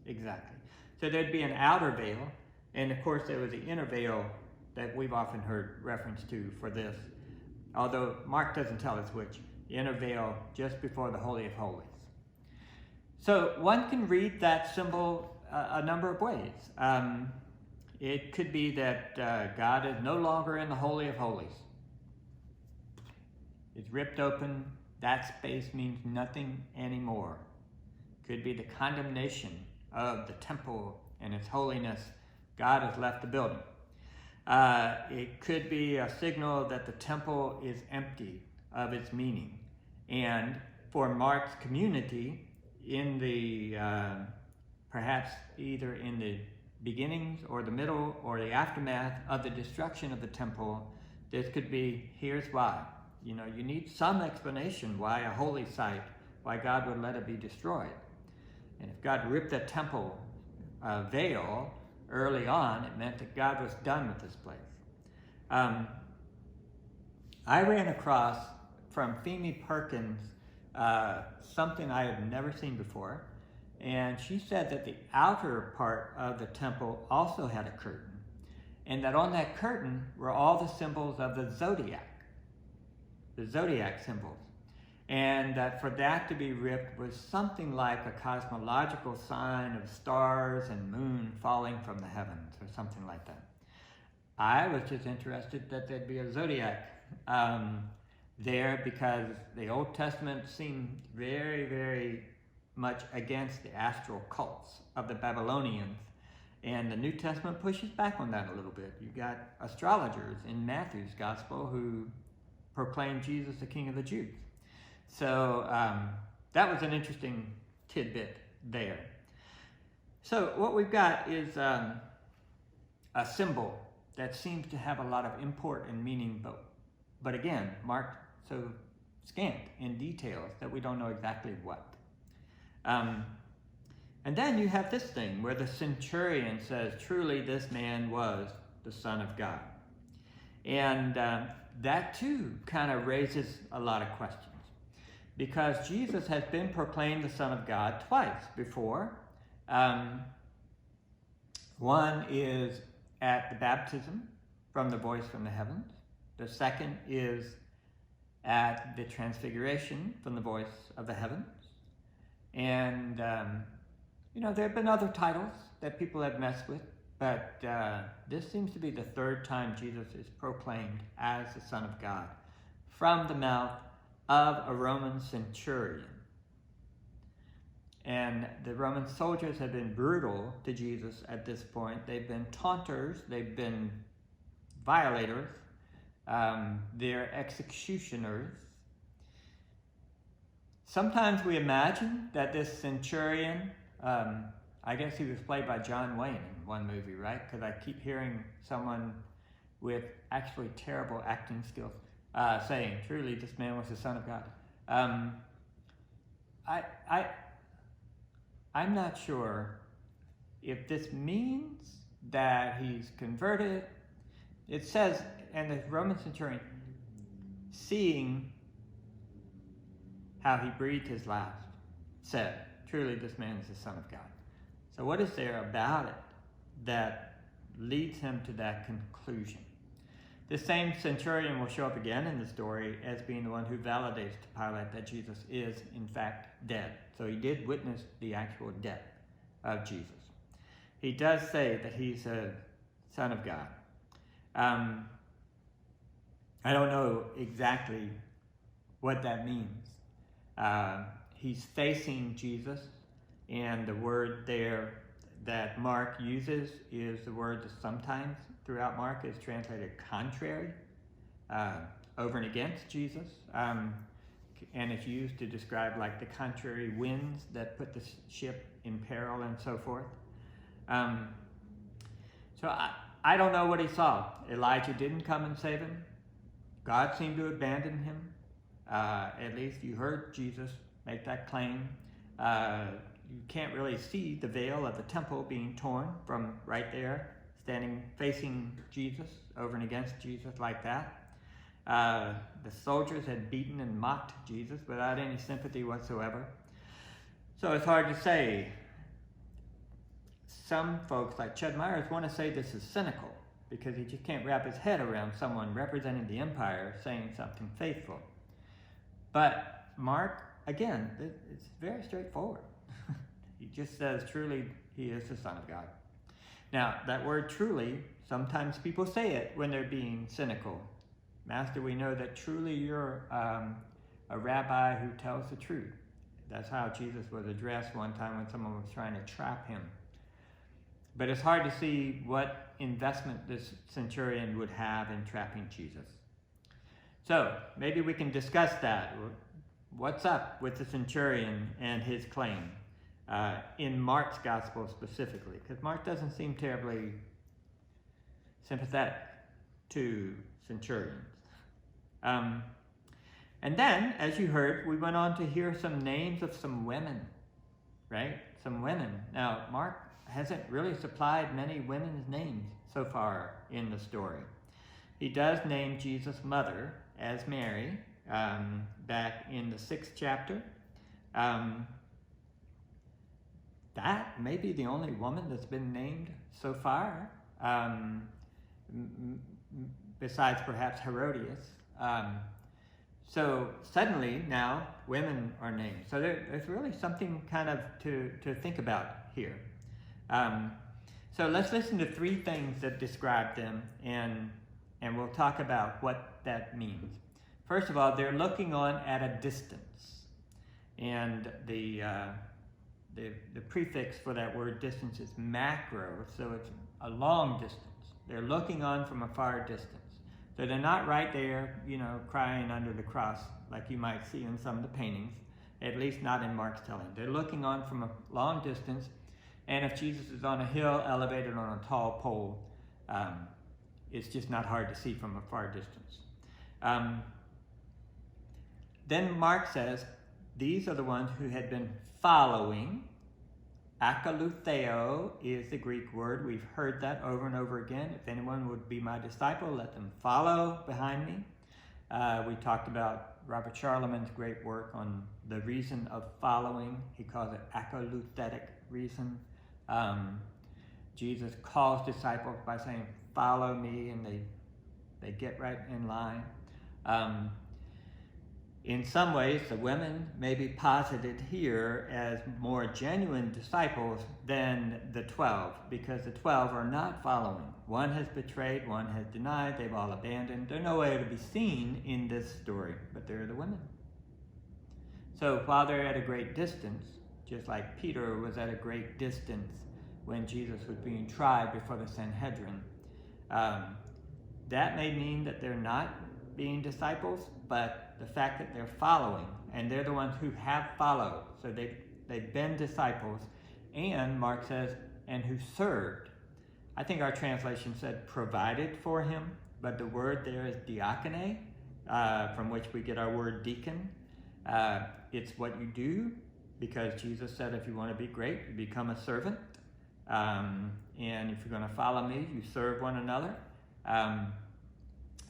exactly? So there'd be an outer veil, and of course there was the inner veil that we've often heard reference to for this, although Mark doesn't tell us which, the inner veil just before the Holy of Holies. So one can read that symbol a number of ways. It could be that God is no longer in the Holy of Holies. It's ripped open. That space means nothing anymore. Could be the condemnation of the temple and its holiness. God has left the building. It could be a signal that the temple is empty of its meaning. And for Mark's community, in the perhaps either in the beginnings or the middle or the aftermath of the destruction of the temple, this could be, here's why. You know, you need some explanation why a holy site, why God would let it be destroyed. And if God ripped that temple veil early on, it meant that God was done with this place. I ran across from Femi Perkins something I had never seen before. And she said that the outer part of the temple also had a curtain, and that on that curtain were all the symbols of the zodiac symbols. and that for that to be ripped was something like a cosmological sign of stars and moon falling from the heavens, or something like that. I was just interested that there'd be a zodiac there, because the Old Testament seemed very, very much against the astral cults of the Babylonians, and the New Testament pushes back on that a little bit. You got astrologers in Matthew's Gospel who proclaim Jesus the King of the Jews. So that was an interesting tidbit there. So what we've got is a symbol that seems to have a lot of import and meaning, but again, marked so scant in details that we don't know exactly what. And then you have this thing where the centurion says, truly this man was the Son of God. And that too kind of raises a lot of questions, because Jesus has been proclaimed the Son of God twice before. One is at the baptism from the voice from the heavens. The second is at the transfiguration from the voice of the heavens. And, there have been other titles that people have messed with, but this seems to be the third time Jesus is proclaimed as the Son of God from the mouth of a Roman centurion. And the Roman soldiers have been brutal to Jesus at this point. They've been taunters, they've been violators, they're executioners. Sometimes we imagine that this centurion, I guess he was played by John Wayne in one movie, right? Because I keep hearing someone with actually terrible acting skills saying, truly, this man was the Son of God. I'm not sure if this means that he's converted. It says, and the Roman centurion, seeing how he breathed his last, said, truly, this man is the Son of God. So what is there about it that leads him to that conclusion? The same centurion will show up again in the story as being the one who validates to Pilate that Jesus is, in fact, dead. So he did witness the actual death of Jesus. He does say that he's a Son of God. I don't know exactly what that means. He's facing Jesus, and the word there that Mark uses is the word that sometimes throughout Mark is translated contrary, over and against Jesus, and it's used to describe like the contrary winds that put the ship in peril and so forth. So I don't know what he saw. Elijah didn't come and save him. God seemed to abandon him. At least you heard Jesus make that claim. You can't really see the veil of the temple being torn from right there, standing facing Jesus, over and against Jesus like that. The soldiers had beaten and mocked Jesus without any sympathy whatsoever. So it's hard to say. Some folks, like Ched Myers, want to say this is cynical because he just can't wrap his head around someone representing the empire saying something faithful. But Mark, again, it's very straightforward. He just says, truly, he is the Son of God. Now, that word truly, sometimes people say it when they're being cynical. Master, we know that truly you're a rabbi who tells the truth. That's how Jesus was addressed one time when someone was trying to trap him. But it's hard to see what investment this centurion would have in trapping Jesus. So maybe we can discuss that. What's up with the centurion and his claim in Mark's gospel specifically? Because Mark doesn't seem terribly sympathetic to centurions. And then, as you heard, we went on to hear some names of some women, right? Some women. Now, Mark hasn't really supplied many women's names so far in the story. He does name Jesus' mother as Mary back in the 6th chapter. That may be the only woman that's been named so far, besides perhaps Herodias. So suddenly now women are named. So there's really something kind of to think about here. So let's listen to three things that describe them, and we'll talk about what that means. First of all, they're looking on at a distance, and the prefix for that word distance is macro, so it's a long distance. They're looking on from a far distance. So they're not right there, crying under the cross like you might see in some of the paintings, at least not in Mark's telling. They're looking on from a long distance, and if Jesus is on a hill elevated on a tall pole, it's just not hard to see from a far distance. Then Mark says, these are the ones who had been following. Akalutheo is the Greek word. We've heard that over and over again. If anyone would be my disciple, let them follow behind me. We talked about Robert Charlemagne's great work on the reason of following. He calls it akaluthetic reason. Jesus calls disciples by saying, follow me, and they get right in line. In some ways, the women may be posited here as more genuine disciples than the 12, because the 12 are not following. One has betrayed, one has denied, they've all abandoned. They're nowhere to be seen in this story, but they're the women. So while they're at a great distance, just like Peter was at a great distance when Jesus was being tried before the Sanhedrin, that may mean that they're not being disciples, but the fact that they're following, and they're the ones who have followed, so they've been disciples, and Mark says, and who served. I think our translation said provided for him, but the word there is diakone, from which we get our word deacon. It's what you do, because Jesus said if you want to be great, you become a servant, and if you're going to follow me, you serve one another.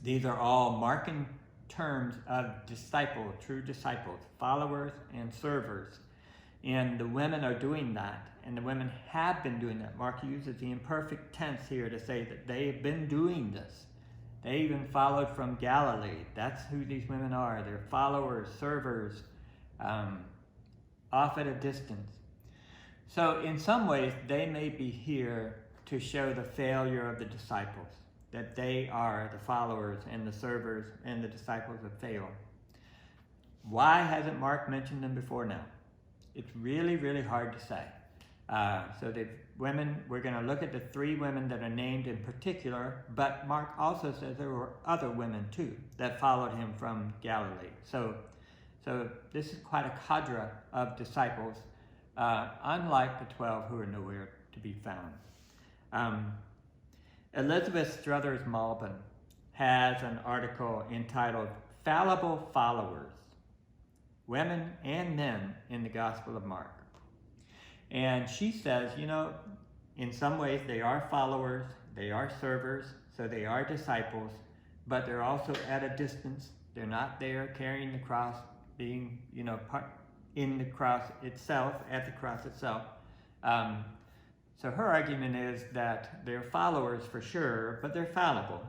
These are all marking terms of disciple, true disciples, followers and servers. And the women are doing that, and the women have been doing that. Mark uses the imperfect tense here to say that they have been doing this. They even followed from Galilee. That's who these women are. They're followers, servers, off at a distance. So in some ways, they may be here to show the failure of the disciples, that they are the followers and the servers and the disciples have failed. Why hasn't Mark mentioned them before now? It's really, really hard to say. So the women, we're going to look at the three women that are named in particular, but Mark also says there were other women too that followed him from Galilee. So this is quite a cadre of disciples, unlike the 12 who are nowhere to be found. Elizabeth Struthers Malbon has an article entitled Fallible Followers, Women and Men in the Gospel of Mark. And she says, in some ways they are followers, they are servers, so they are disciples, but they're also at a distance. They're not there carrying the cross, being, in the cross itself, at the cross itself. So her argument is that they're followers for sure, but they're fallible,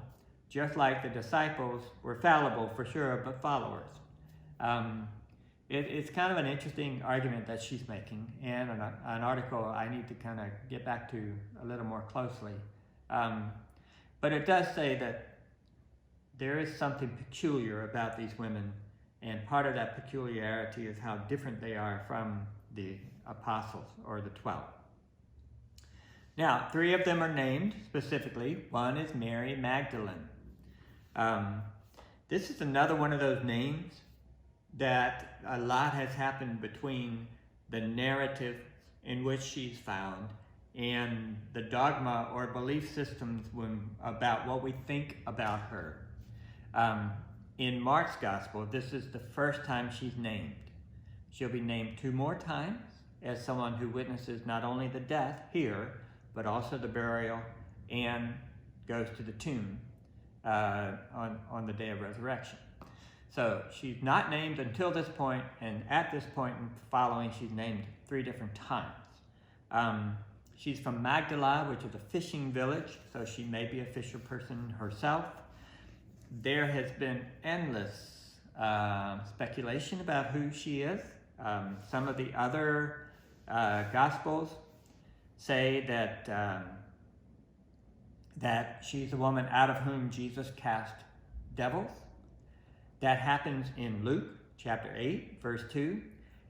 just like the disciples were fallible for sure, but followers. It's kind of an interesting argument that she's making, and an article I need to kind of get back to a little more closely. But it does say that there is something peculiar about these women, and part of that peculiarity is how different they are from the apostles or the 12. Now, three of them are named specifically. One is Mary Magdalene. This is another one of those names that a lot has happened between the narrative in which she's found and the dogma or belief systems about what we think about her. In Mark's gospel, this is the first time she's named. She'll be named 2 more times as someone who witnesses not only the death here, but also the burial, and goes to the tomb on the day of resurrection. So she's not named until this point, and at this point and following, she's named 3 different times. She's from Magdala, which is a fishing village, so she may be a fisher person herself. There has been endless speculation about who she is. Some of the other Gospels say that she's a woman out of whom Jesus cast devils. That happens in Luke chapter 8, verse 2.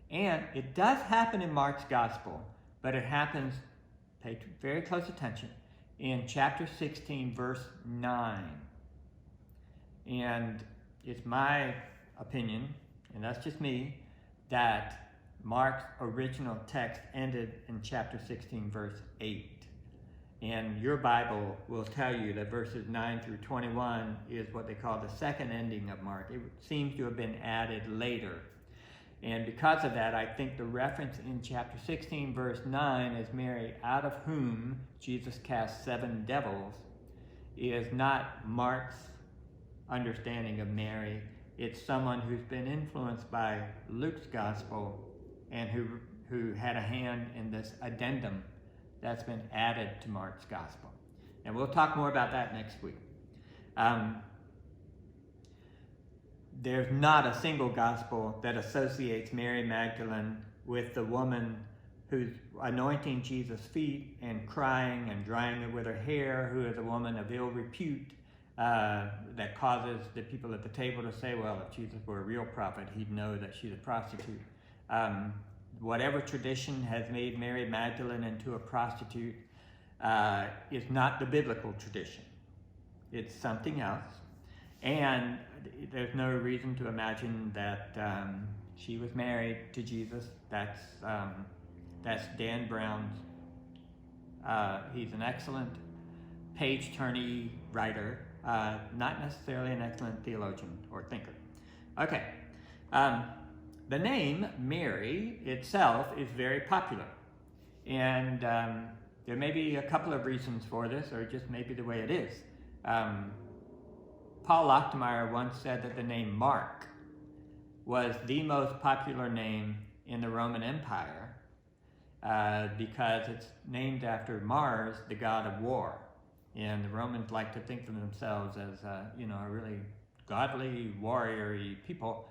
And it does happen in Mark's Gospel, but it happens, pay very close attention, in chapter 16, verse 9. And it's my opinion, and that's just me, that Mark's original text ended in chapter 16, verse 8. And your Bible will tell you that verses 9 through 21 is what they call the second ending of Mark. It seems to have been added later. And because of that, I think the reference in chapter 16, verse 9, is Mary, out of whom Jesus cast 7 devils, is not Mark's understanding of Mary. It's someone who's been influenced by Luke's gospel and who had a hand in this addendum that's been added to Mark's gospel. And we'll talk more about that next week. There's not a single gospel that associates Mary Magdalene with the woman who's anointing Jesus' feet and crying and drying it with her hair, who is a woman of ill repute, that causes the people at the table to say, well, if Jesus were a real prophet, he'd know that she's a prostitute. Whatever tradition has made Mary Magdalene into a prostitute is not the biblical tradition. It's something else. And there's no reason to imagine that she was married to Jesus. That's Dan Brown's. He's an excellent page-turny writer, not necessarily an excellent theologian or thinker. Okay. The name Mary itself is very popular. And there may be a couple of reasons for this, or just maybe the way it is. Paul Lochtemeier once said that the name Mark was the most popular name in the Roman Empire because it's named after Mars, the god of war. And the Romans like to think of themselves as a really godly, warrior-y people.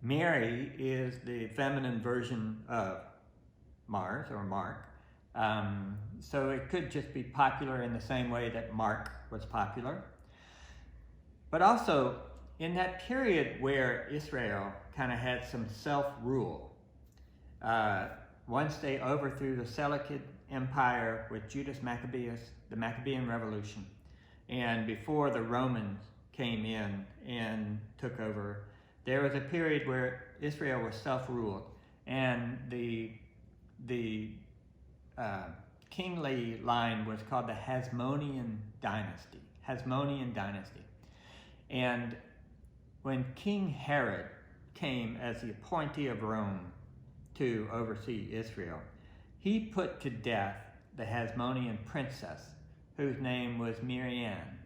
Mary is the feminine version of Mars or Mark. So it could just be popular in the same way that Mark was popular. But also, in that period where Israel kind of had some self-rule, once they overthrew the Seleucid Empire with Judas Maccabeus, the Maccabean Revolution, and before the Romans came in and took over, there was a period where Israel was self-ruled, and the kingly line was called the Hasmonean dynasty. And when King Herod came as the appointee of Rome to oversee Israel, he put to death the Hasmonean princess, whose name was Marianne.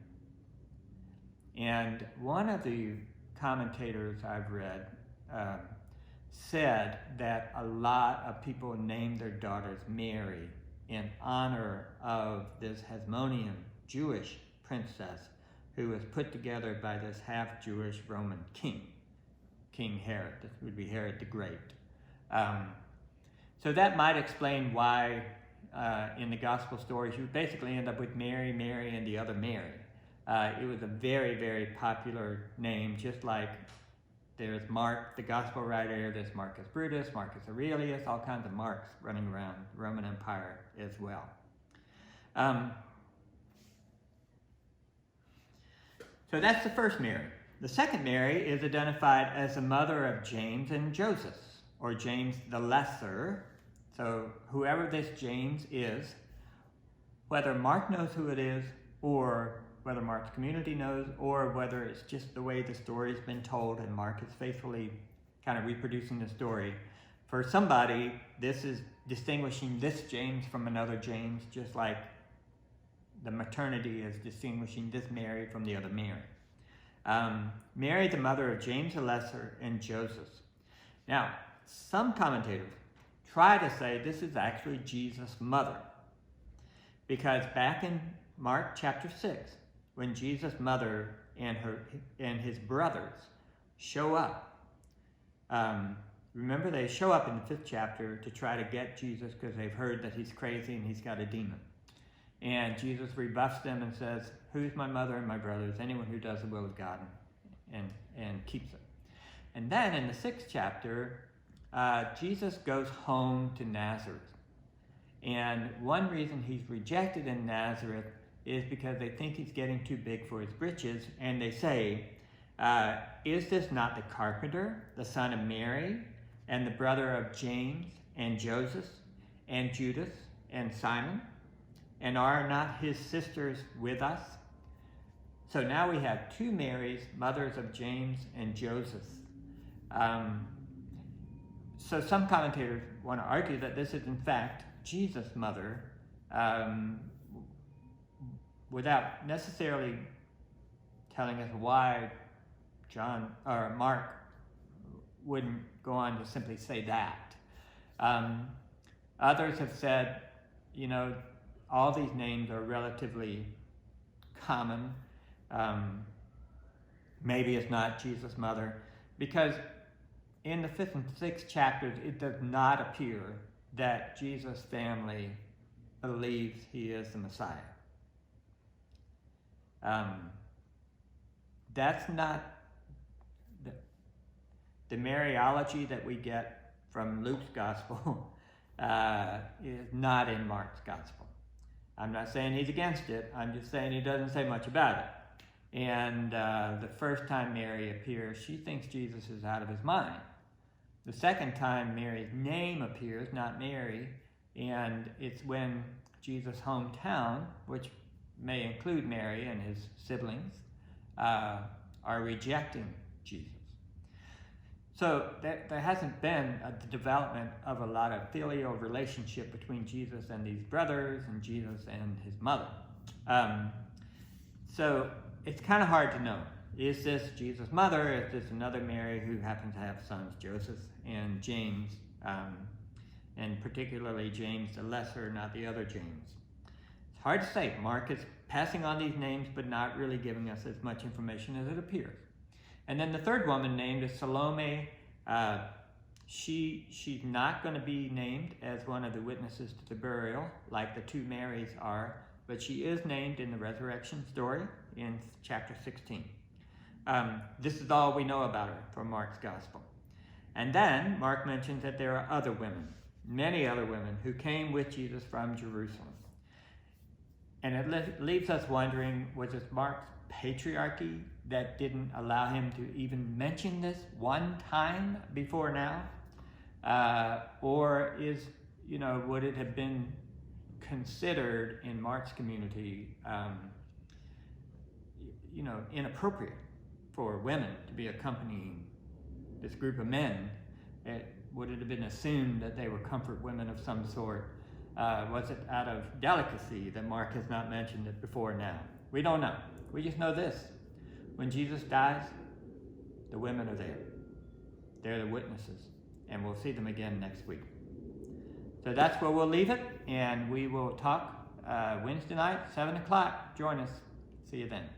And one of the commentators I've read said that a lot of people named their daughters Mary in honor of this Hasmonean Jewish princess who was put together by this half-Jewish Roman king, King Herod. This would be Herod the Great. So that might explain why in the gospel stories you basically end up with Mary, Mary, and the other Mary. It was a very, very popular name, just like there's Mark, the gospel writer, there's Marcus Brutus, Marcus Aurelius, all kinds of Marks running around the Roman Empire as well. So that's the first Mary. The second Mary is identified as the mother of James and Joseph, or James the Lesser. So whoever this James is, whether Mark knows who it is, or whether Mark's community knows, or whether it's just the way the story's been told and Mark is faithfully kind of reproducing the story, for somebody, this is distinguishing this James from another James, just like the maternity is distinguishing this Mary from the other Mary. Mary, the mother of James the Lesser and Joseph. Now, some commentators try to say this is actually Jesus' mother, because back in Mark chapter 6, when Jesus' mother and his brothers show up. Remember, they show up in the 5th chapter to try to get Jesus because they've heard that he's crazy and he's got a demon. And Jesus rebuffs them and says, "Who's my mother and my brothers? Anyone who does the will of God," and keeps it. And then in the 6th chapter, Jesus goes home to Nazareth. And one reason he's rejected in Nazareth is because they think he's getting too big for his britches. And they say, "Is this not the carpenter, the son of Mary, and the brother of James and Joseph and Judas and Simon? And are not his sisters with us?" So now we have 2 Marys, mothers of James and Joseph. So some commentators want to argue that this is in fact Jesus' mother, without necessarily telling us why John or Mark wouldn't go on to simply say that. Others have said, all these names are relatively common. Maybe it's not Jesus' mother, because in the 5th and 6th chapters, it does not appear that Jesus' family believes he is the Messiah. That's not the Mariology that we get from Luke's gospel is not in Mark's gospel. I'm not saying he's against it. I'm just saying he doesn't say much about it. And the first time Mary appears, she thinks Jesus is out of his mind. The second time Mary's name appears, not Mary, and it's when Jesus' hometown, which may include Mary and his siblings, are rejecting Jesus. So there hasn't been the development of a lot of filial relationship between Jesus and these brothers and Jesus and his mother. So it's kind of hard to know. Is this Jesus' mother? Is this another Mary who happens to have sons, Joseph and James, and particularly James the Lesser, not the other James? It's hard to say. Mark is passing on these names, but not really giving us as much information as it appears. And then the third woman named is Salome. She's not going to be named as one of the witnesses to the burial, like the 2 Marys are, but she is named in the resurrection story in chapter 16. This is all we know about her from Mark's gospel. And then Mark mentions that there are other women, many other women, who came with Jesus from Jerusalem. And it leaves us wondering, was it Mark's patriarchy that didn't allow him to even mention this one time before now? Or would it have been considered in Mark's community, inappropriate for women to be accompanying this group of men? Would it have been assumed that they were comfort women of some sort? Was it out of delicacy that Mark has not mentioned it before now? We don't know. We just know this. When Jesus dies, the women are there. They're the witnesses. And we'll see them again next week. So that's where we'll leave it. And we will talk Wednesday night, 7 o'clock. Join us. See you then.